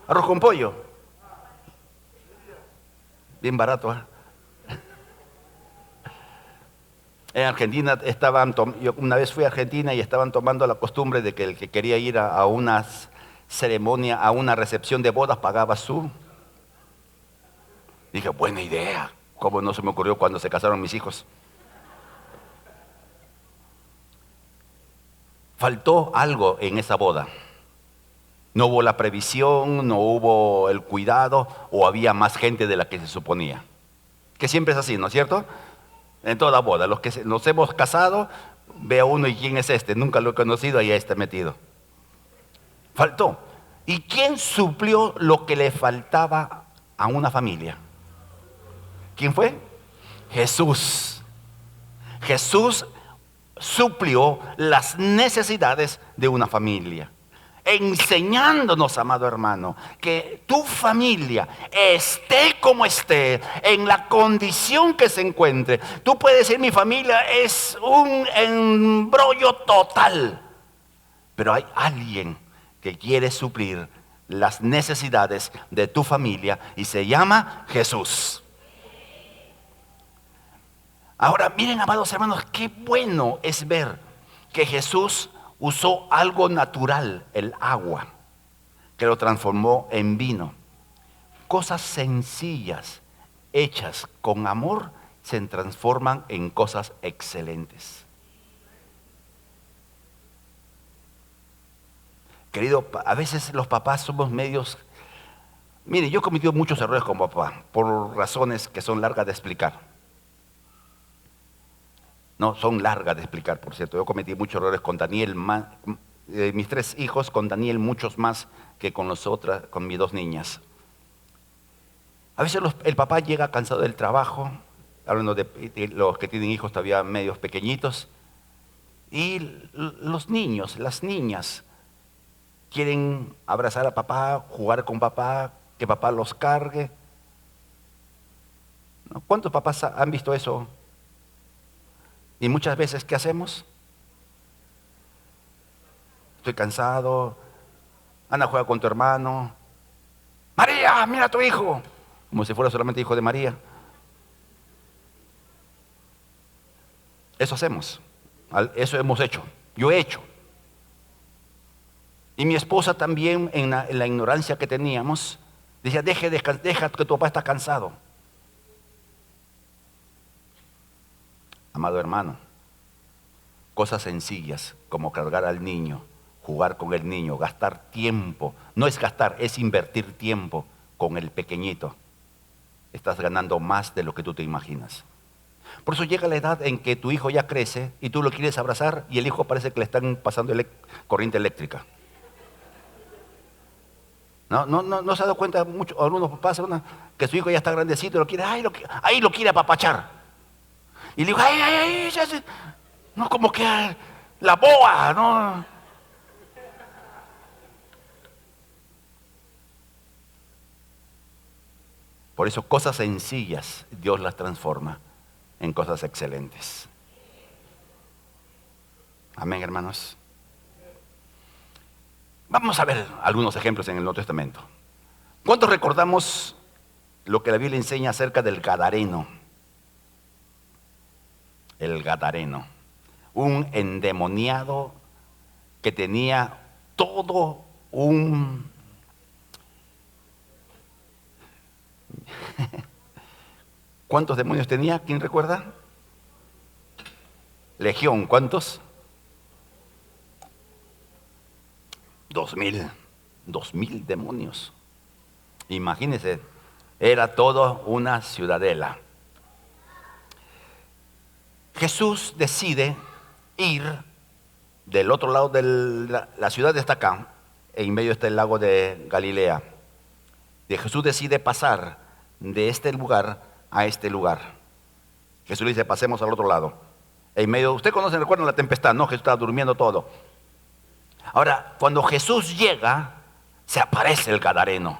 Arroz con pollo. Bien barato, ¿eh? En Argentina yo una vez fui a Argentina y estaban tomando la costumbre de que el que quería ir a una ceremonia, a una recepción de bodas, pagaba su. Dije, buena idea. ¿Cómo no se me ocurrió cuando se casaron mis hijos? Faltó algo en esa boda. No hubo la previsión, no hubo el cuidado, o había más gente de la que se suponía. Que siempre es así, ¿no es cierto? En toda boda, los que nos hemos casado, ve a uno y quién es este, nunca lo he conocido, ahí está metido. Faltó. ¿Y quién suplió lo que le faltaba a una familia? ¿Quién fue? Jesús. Jesús suplió las necesidades de una familia, enseñándonos, amado hermano, que tu familia esté como esté, en la condición que se encuentre. Tú puedes decir, mi familia es un embrollo total, pero hay alguien que quiere suplir las necesidades de tu familia y se llama Jesús. Ahora, miren, amados hermanos, qué bueno es ver que Jesús usó algo natural, el agua, que lo transformó en vino. Cosas sencillas, hechas con amor, se transforman en cosas excelentes. Querido, a veces los papás somos medios. Mire, yo he cometido muchos errores como papá, por razones que son largas de explicar. No, son largas de explicar, por cierto. Yo cometí muchos errores con Daniel, mis 3 hijos, con Daniel muchos más que con mis 2 niñas. A veces el papá llega cansado del trabajo, hablando de los que tienen hijos todavía medios pequeñitos, y los niños, las niñas, quieren abrazar a papá, jugar con papá, que papá los cargue. ¿No? ¿Cuántos papás han visto eso? Y muchas veces, ¿qué hacemos? Estoy cansado. Anda, juega con tu hermano. María, mira a tu hijo. Como si fuera solamente hijo de María. Eso hacemos. Eso hemos hecho. Yo he hecho. Y mi esposa también, en la ignorancia que teníamos, decía, deja que tu papá está cansado. Amado hermano, cosas sencillas como cargar al niño, jugar con el niño, gastar tiempo. No es gastar, es invertir tiempo con el pequeñito. Estás ganando más de lo que tú te imaginas. Por eso llega la edad en que tu hijo ya crece y tú lo quieres abrazar y el hijo parece que le están pasando corriente eléctrica. No se ha dado cuenta mucho, algunos papás que su hijo ya está grandecito y lo quiere, ahí lo quiere apapachar. Y le digo, no, como que la boa, ¿no? Por eso cosas sencillas Dios las transforma en cosas excelentes. Amén, hermanos. Vamos a ver algunos ejemplos en el Nuevo Testamento. ¿Cuántos recordamos lo que la Biblia enseña acerca del Gadareno? El Gadareno, un endemoniado que tenía todo un... ¿Cuántos demonios tenía? ¿Quién recuerda? Legión, ¿cuántos? 2000 demonios. Imagínense, era todo una ciudadela. Jesús decide ir del otro lado de la ciudad está acá, en medio está el lago de Galilea. Jesús decide pasar de este lugar a este lugar. Jesús le dice, pasemos al otro lado. En medio, ¿usted conoce, recuerdan la tempestad? No, Jesús estaba durmiendo todo. Ahora, cuando Jesús llega, se aparece el Gadareno.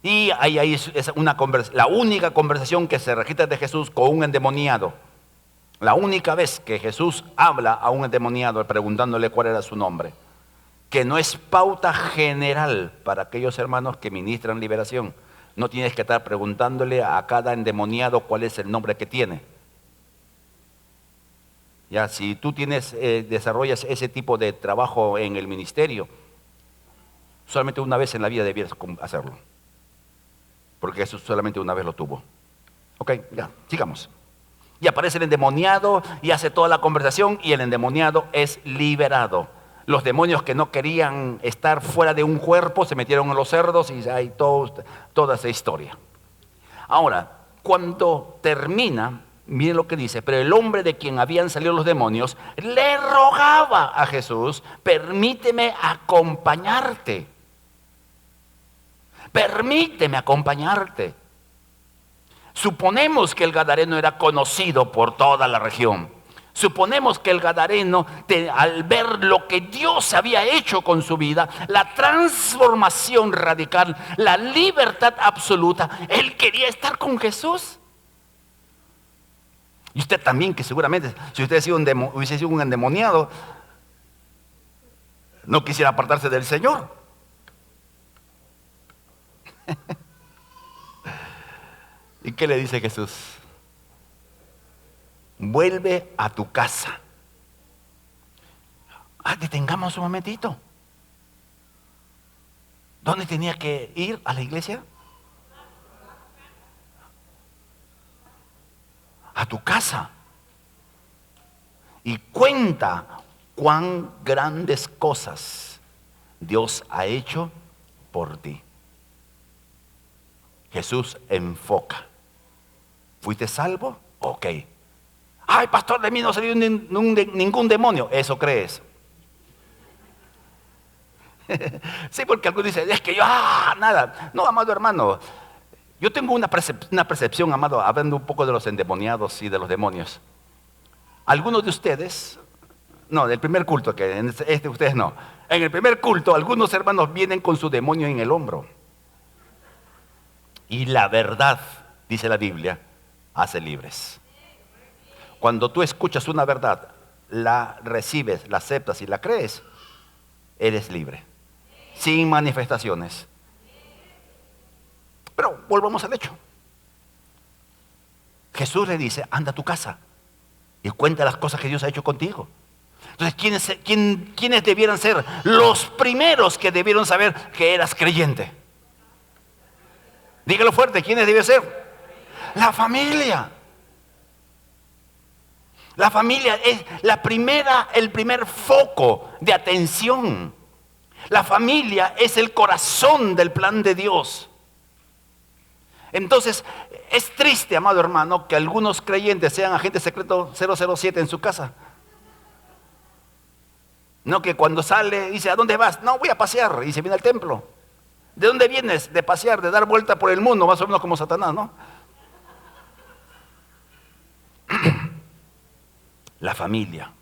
Y ahí es la única conversación que se registra de Jesús con un endemoniado. La única vez que Jesús habla a un endemoniado preguntándole cuál era su nombre. Que no es pauta general para aquellos hermanos que ministran liberación. No tienes que estar preguntándole a cada endemoniado cuál es el nombre que tiene. Ya, si tú desarrollas ese tipo de trabajo en el ministerio, solamente una vez en la vida debieras hacerlo. Porque Jesús solamente una vez lo tuvo. Ok, ya, sigamos. Y aparece el endemoniado y hace toda la conversación y el endemoniado es liberado. Los demonios que no querían estar fuera de un cuerpo se metieron en los cerdos y hay toda esa historia. Ahora, cuando termina, miren lo que dice, pero el hombre de quien habían salido los demonios le rogaba a Jesús, permíteme acompañarte. Permíteme acompañarte. Suponemos que el Gadareno era conocido por toda la región. Suponemos que el Gadareno, al ver lo que Dios había hecho con su vida, la transformación radical, la libertad absoluta, él quería estar con Jesús. Y usted también, que seguramente, si usted hubiese sido un endemoniado, no quisiera apartarse del Señor. ¿Y qué le dice Jesús? Vuelve a tu casa. Detengamos un momentito. ¿Dónde tenía que ir? ¿A la iglesia? A tu casa. Y cuenta cuán grandes cosas Dios ha hecho por ti. Jesús enfoca. ¿Fuiste salvo? Ok. Ay, pastor, de mí no salió ningún demonio. ¿Eso crees? Sí, porque algunos dicen, es que yo, nada. No, amado hermano, Yo tengo una percepción, amado, hablando un poco de los endemoniados y de los demonios. Algunos de ustedes, no, del primer culto, que en este ustedes no. En el primer culto, algunos hermanos vienen con su demonio en el hombro. Y la verdad, dice la Biblia, hace libres. Cuando tú escuchas una verdad, la recibes, la aceptas y la crees, eres libre. Sin manifestaciones. Pero volvamos al hecho. Jesús le dice, anda a tu casa y cuenta las cosas que Dios ha hecho contigo. Entonces, ¿quiénes debieran ser los primeros que debieron saber que eras creyente? Dígalo fuerte, ¿quiénes deben ser? La familia. La familia es el primer foco de atención. La familia es el corazón del plan de Dios. Entonces, es triste, amado hermano, que algunos creyentes sean agentes secretos 007 en su casa. No, que cuando sale dice, ¿a dónde vas? No, voy a pasear, y se viene al templo. ¿De dónde vienes? De pasear, de dar vuelta por el mundo, más o menos como Satanás, ¿no? La familia,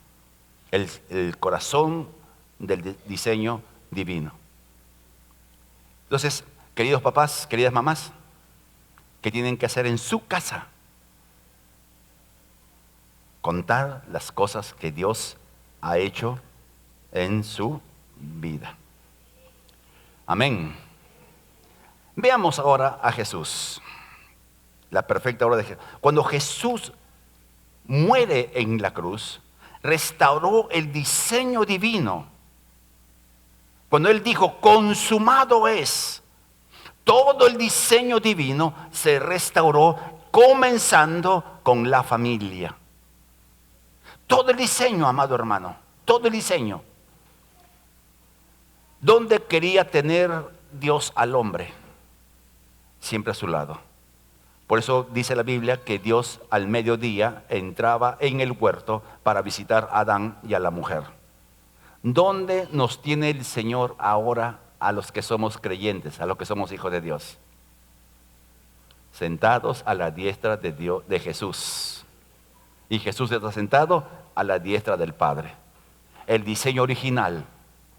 el corazón del diseño divino. Entonces, queridos papás, queridas mamás, ¿qué tienen que hacer en su casa? Contar las cosas que Dios ha hecho en su vida. Amén. Veamos ahora a Jesús, la perfecta obra de Jesús. Cuando Jesús muere en la cruz, restauró el diseño divino. Cuando Él dijo, consumado es, todo el diseño divino se restauró, comenzando con la familia. Todo el diseño, amado hermano, todo el diseño. ¿Dónde quería tener Dios al hombre? Siempre a su lado. Por eso dice la Biblia que Dios al mediodía entraba en el huerto para visitar a Adán y a la mujer. ¿Dónde nos tiene el Señor ahora a los que somos creyentes, a los que somos hijos de Dios? Sentados a la diestra de Dios, de Jesús. Y Jesús está sentado a la diestra del Padre. El diseño original,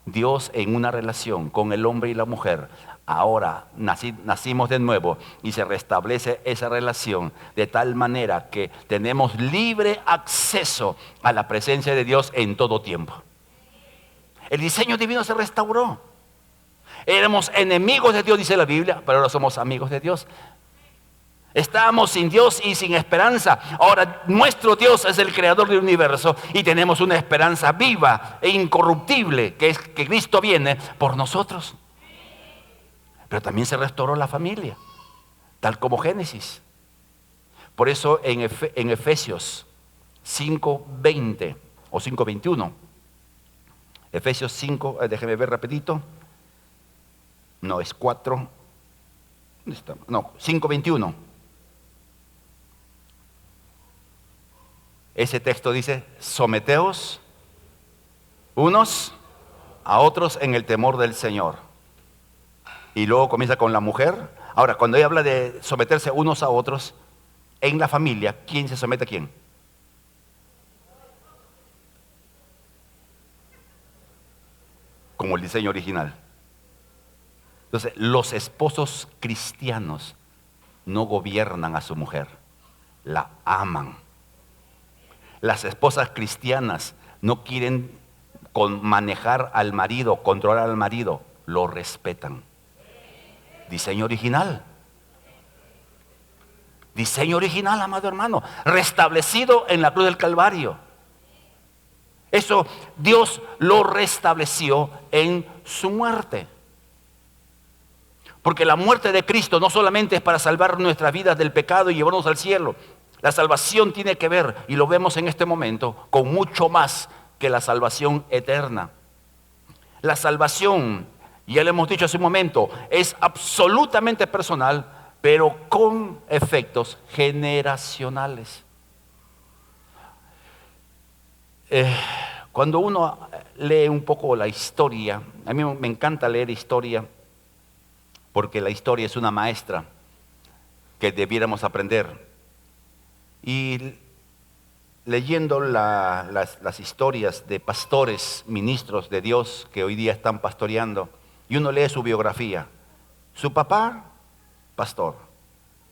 Dios en una relación con el hombre y la mujer. Ahora nacimos de nuevo y se restablece esa relación de tal manera que tenemos libre acceso a la presencia de Dios en todo tiempo. El diseño divino se restauró. Éramos enemigos de Dios, dice la Biblia, pero ahora somos amigos de Dios. Estábamos sin Dios y sin esperanza. Ahora nuestro Dios es el creador del universo y tenemos una esperanza viva e incorruptible, que es que Cristo viene por nosotros. Pero también se restauró la familia, tal como Génesis. Por eso en Efesios 5:20 o 5:21, Efesios 5, déjeme ver rapidito. No, es 4. ¿Dónde está? No, 5:21. Ese texto dice, someteos unos a otros en el temor del Señor. Y luego comienza con la mujer. Ahora, cuando ella habla de someterse unos a otros, en la familia, ¿quién se somete a quién? Como el diseño original. Entonces, los esposos cristianos no gobiernan a su mujer, la aman. Las esposas cristianas no quieren manejar al marido, controlar al marido, lo respetan. Diseño original. Diseño original, amado hermano, restablecido en la cruz del Calvario. Eso Dios lo restableció en su muerte. Porque la muerte de Cristo no solamente es para salvar nuestras vidas del pecado y llevarnos al cielo. La salvación tiene que ver, y lo vemos en este momento, con mucho más que la salvación eterna. La salvación, ya le hemos dicho hace un momento, es absolutamente personal, pero con efectos generacionales. Cuando uno lee un poco la historia, a mí me encanta leer historia, porque la historia es una maestra. que debiéramos aprender. Y leyendo las historias de pastores, ministros de Dios que hoy día están pastoreando, y uno lee su biografía. Su papá, pastor.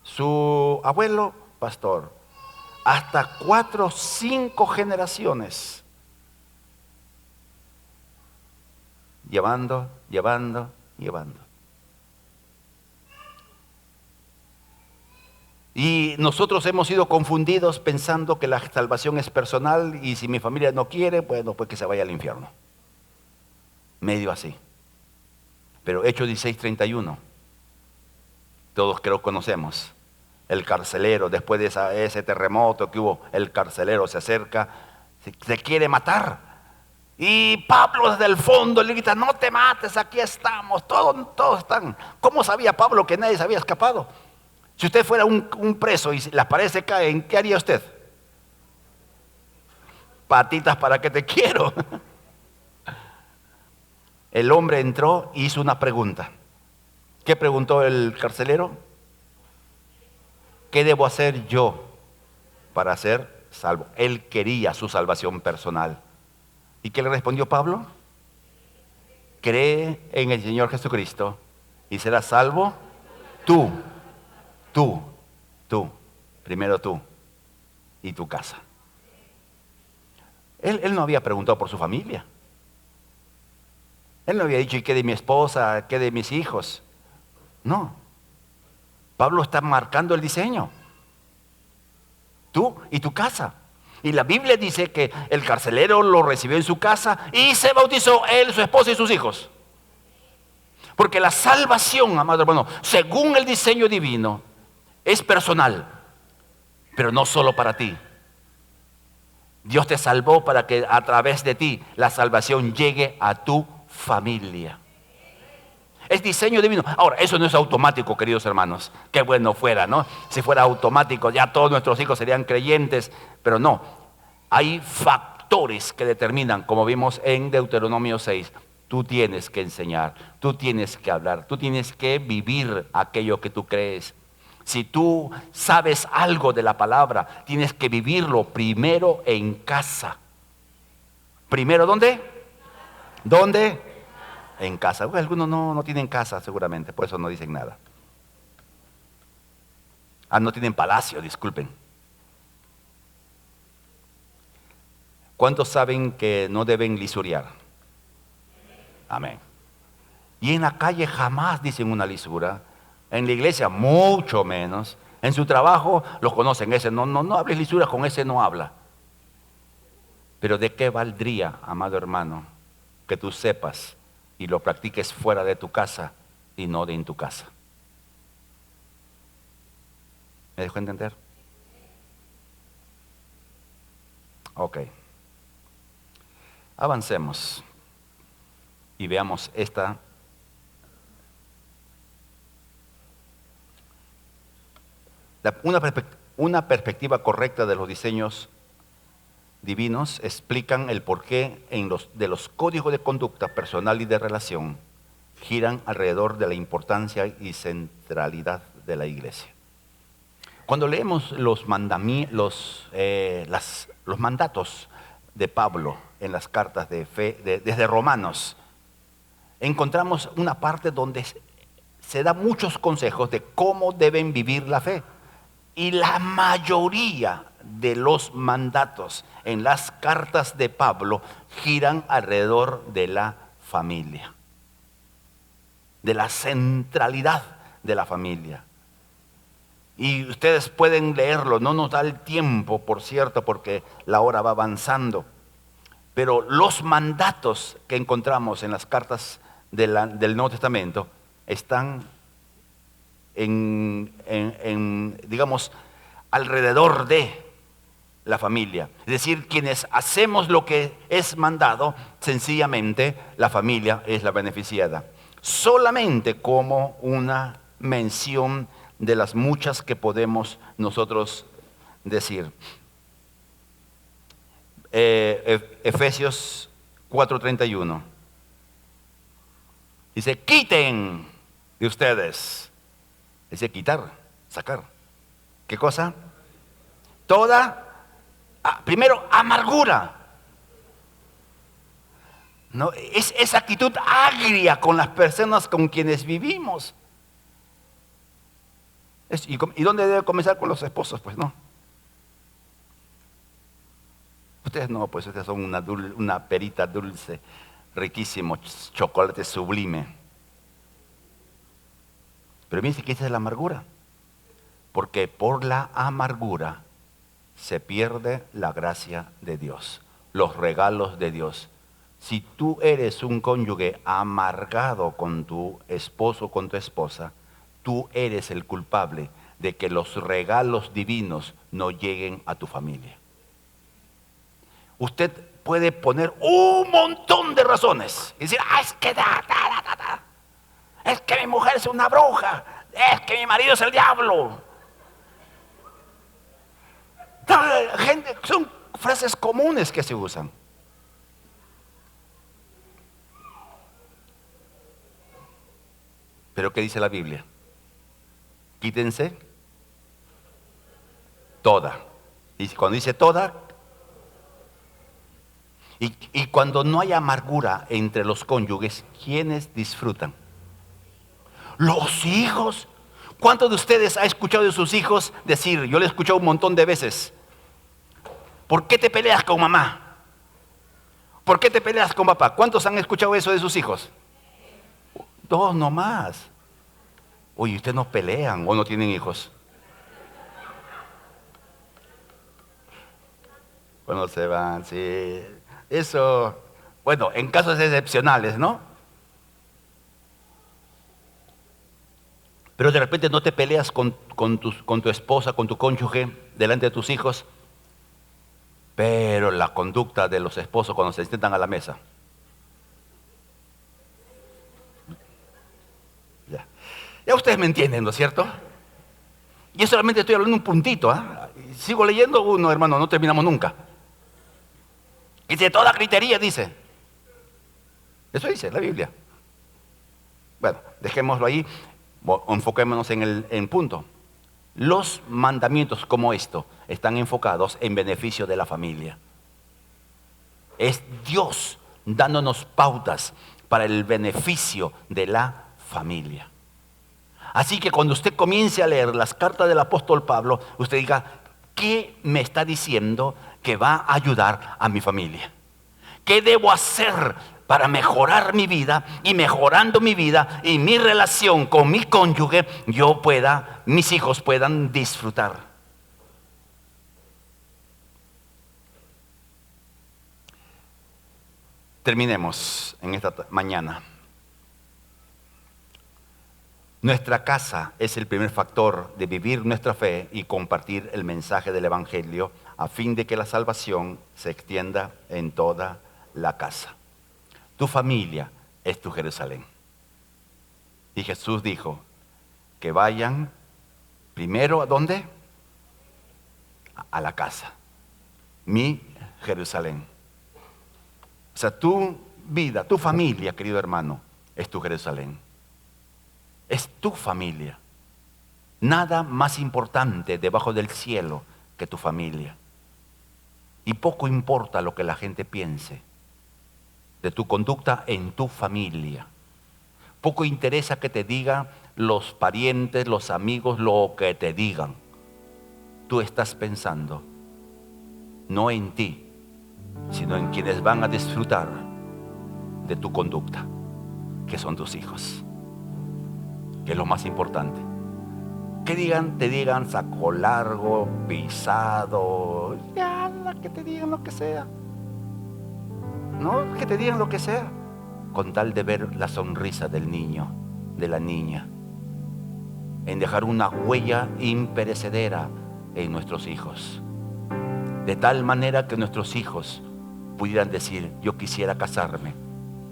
Su abuelo, pastor. Hasta 4 o 5 generaciones. Llevando. Y nosotros hemos sido confundidos pensando que la salvación es personal y si mi familia no quiere, bueno, pues que se vaya al infierno. Medio así. Pero Hechos 16:31, todos creo conocemos. El carcelero, después de ese terremoto que hubo, el carcelero se acerca, se quiere matar. Y Pablo desde el fondo le grita, no te mates, aquí estamos, todos están. ¿Cómo sabía Pablo que nadie se había escapado? Si usted fuera un preso y las paredes se caen, ¿qué haría usted? Patitas, ¿para qué te quiero? El hombre entró y hizo una pregunta. ¿Qué preguntó el carcelero? ¿Qué debo hacer yo para ser salvo? Él quería su salvación personal. ¿Y qué le respondió Pablo? Cree en el Señor Jesucristo y serás salvo tú. Primero tú y tu casa. Él no había preguntado por su familia. Él no había dicho, ¿y qué de mi esposa? ¿Qué de mis hijos? No. Pablo está marcando el diseño. Tú y tu casa. Y la Biblia dice que el carcelero lo recibió en su casa y se bautizó él, su esposa y sus hijos. Porque la salvación, amado hermano, según el diseño divino, es personal, pero no solo para ti. Dios te salvó para que a través de ti la salvación llegue a tu familia. Es diseño divino. Ahora, eso no es automático, queridos hermanos. Qué bueno fuera, ¿no? Si fuera automático, ya todos nuestros hijos serían creyentes, pero no. Hay factores que determinan, como vimos en Deuteronomio 6. Tú tienes que enseñar, tú tienes que hablar, tú tienes que vivir aquello que tú crees. Si tú sabes algo de la palabra, tienes que vivirlo primero en casa. ¿Primero dónde? ¿Dónde? En casa. Bueno, algunos no tienen casa seguramente, por eso no dicen nada. No tienen palacio, disculpen. ¿Cuántos saben que no deben lisuriar? Amén. Y en la calle jamás dicen una lisura. En la iglesia mucho menos. En su trabajo los conocen. Ese no hables lisura, con ese no habla. Pero ¿de qué valdría, amado hermano, que tú sepas y lo practiques fuera de tu casa y no de en tu casa? ¿Me dejó entender? Ok. Avancemos y veamos una perspectiva correcta de los diseños divinos explican el porqué de los códigos de conducta personal y de relación giran alrededor de la importancia y centralidad de la iglesia. Cuando leemos los mandatos de Pablo en las cartas de fe, desde Romanos, encontramos una parte donde se da muchos consejos de cómo deben vivir la fe. Y la mayoría de los mandatos en las cartas de Pablo giran alrededor de la familia, de la centralidad de la familia. Y ustedes pueden leerlo, no nos da el tiempo, por cierto, porque la hora va avanzando. Pero los mandatos que encontramos en las cartas del Nuevo Testamento están digamos, alrededor de la familia. Es decir, quienes hacemos lo que es mandado, sencillamente la familia es la beneficiada. Solamente como una mención de las muchas que podemos nosotros decir. Efesios 4:31. Dice, quiten de ustedes. Dice quitar, sacar. ¿Qué cosa? Toda, primero, amargura. ¿No? Es esa actitud agria con las personas con quienes vivimos. ¿Y dónde debe comenzar? Con los esposos? Pues no. Ustedes no, pues ustedes son una perita dulce, riquísimo, chocolate sublime. Pero miren que esa es la amargura. Porque por la amargura se pierde la gracia de Dios, los regalos de Dios. Si tú eres un cónyuge amargado con tu esposo o con tu esposa, tú eres el culpable de que los regalos divinos no lleguen a tu familia. Usted puede poner un montón de razones y decir, es que es que mi mujer es una bruja, es que mi marido es el diablo. Gente, son frases comunes que se usan. Pero ¿qué dice la Biblia? Quítense toda. Y cuando dice toda, y cuando no hay amargura entre los cónyuges, ¿quiénes disfrutan? Los hijos. ¿Cuántos de ustedes ha escuchado de sus hijos decir, yo le he escuchado un montón de veces, ¿por qué te peleas con mamá? ¿Por qué te peleas con papá? ¿Cuántos han escuchado eso de sus hijos? Dos nomás. Oye, ¿ustedes no pelean o no tienen hijos? Cuando se van, sí. Eso, bueno, en casos excepcionales, ¿no? Pero de repente no te peleas con tu esposa, con tu cónyuge, delante de tus hijos. Pero la conducta de los esposos cuando se sientan a la mesa. Ya ustedes me entienden, ¿no es cierto? Yo solamente estoy hablando un puntito, ¿ah? Sigo leyendo uno, hermano, no terminamos nunca. Dice, toda gritería, dice. Eso dice la Biblia. Bueno, dejémoslo ahí, enfoquémonos en el punto. Los mandamientos como esto están enfocados en beneficio de la familia. Es Dios dándonos pautas para el beneficio de la familia. Así que cuando usted comience a leer las cartas del apóstol Pablo, usted diga, ¿qué me está diciendo que va a ayudar a mi familia? ¿Qué debo hacer para mejorar mi vida? Y mejorando mi vida y mi relación con mi cónyuge, mis hijos puedan disfrutar. Terminemos en esta mañana. Nuestra casa es el primer factor de vivir nuestra fe y compartir el mensaje del Evangelio a fin de que la salvación se extienda en toda la casa. Tu familia es tu Jerusalén. Y Jesús dijo que vayan primero ¿a dónde? A la casa. Mi Jerusalén. O sea, tu vida, tu familia, querido hermano, es tu Jerusalén. Es tu familia. Nada más importante debajo del cielo que tu familia. Y poco importa lo que la gente piense de tu conducta en tu familia. Poco interesa que te digan los parientes, los amigos, lo que te digan. Tú estás pensando no en ti, sino en quienes van a disfrutar de tu conducta, que son tus hijos. Que es lo más importante. Que te digan saco largo, pisado, ya, que te digan lo que sea. No, que te digan lo que sea, con tal de ver la sonrisa del niño, de la niña, en dejar una huella imperecedera en nuestros hijos. De tal manera que nuestros hijos pudieran decir, yo quisiera casarme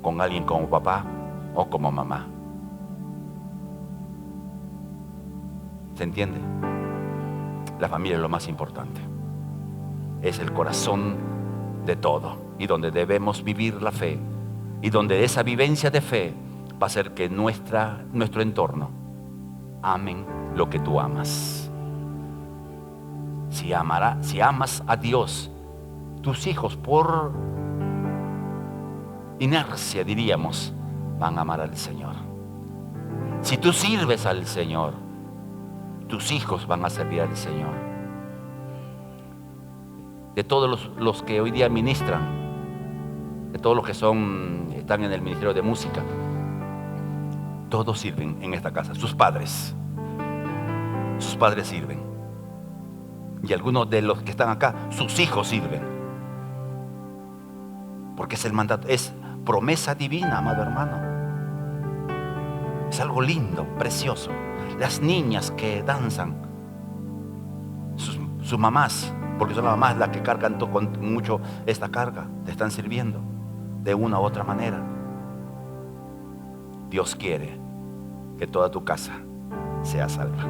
con alguien como papá o como mamá. ¿Se entiende? La familia es lo más importante. Es el corazón de todo y donde debemos vivir la fe y donde esa vivencia de fe va a hacer que nuestro entorno amen lo que tú amas. Si amas a Dios, tus hijos por inercia, diríamos, van a amar al Señor. Si tú sirves al Señor, tus hijos van a servir al Señor. De todos los que hoy día ministran, de todos los que están en el ministerio de música, todos sirven en esta casa. Sus padres sirven. Y algunos de los que están acá, sus hijos sirven. Porque es el mandato, es promesa divina, amado hermano. Es algo lindo, precioso. Las niñas que danzan, sus mamás, porque son las mamás las que cargan con mucho esta carga, te están sirviendo de una u otra manera. Dios quiere que toda tu casa sea salva.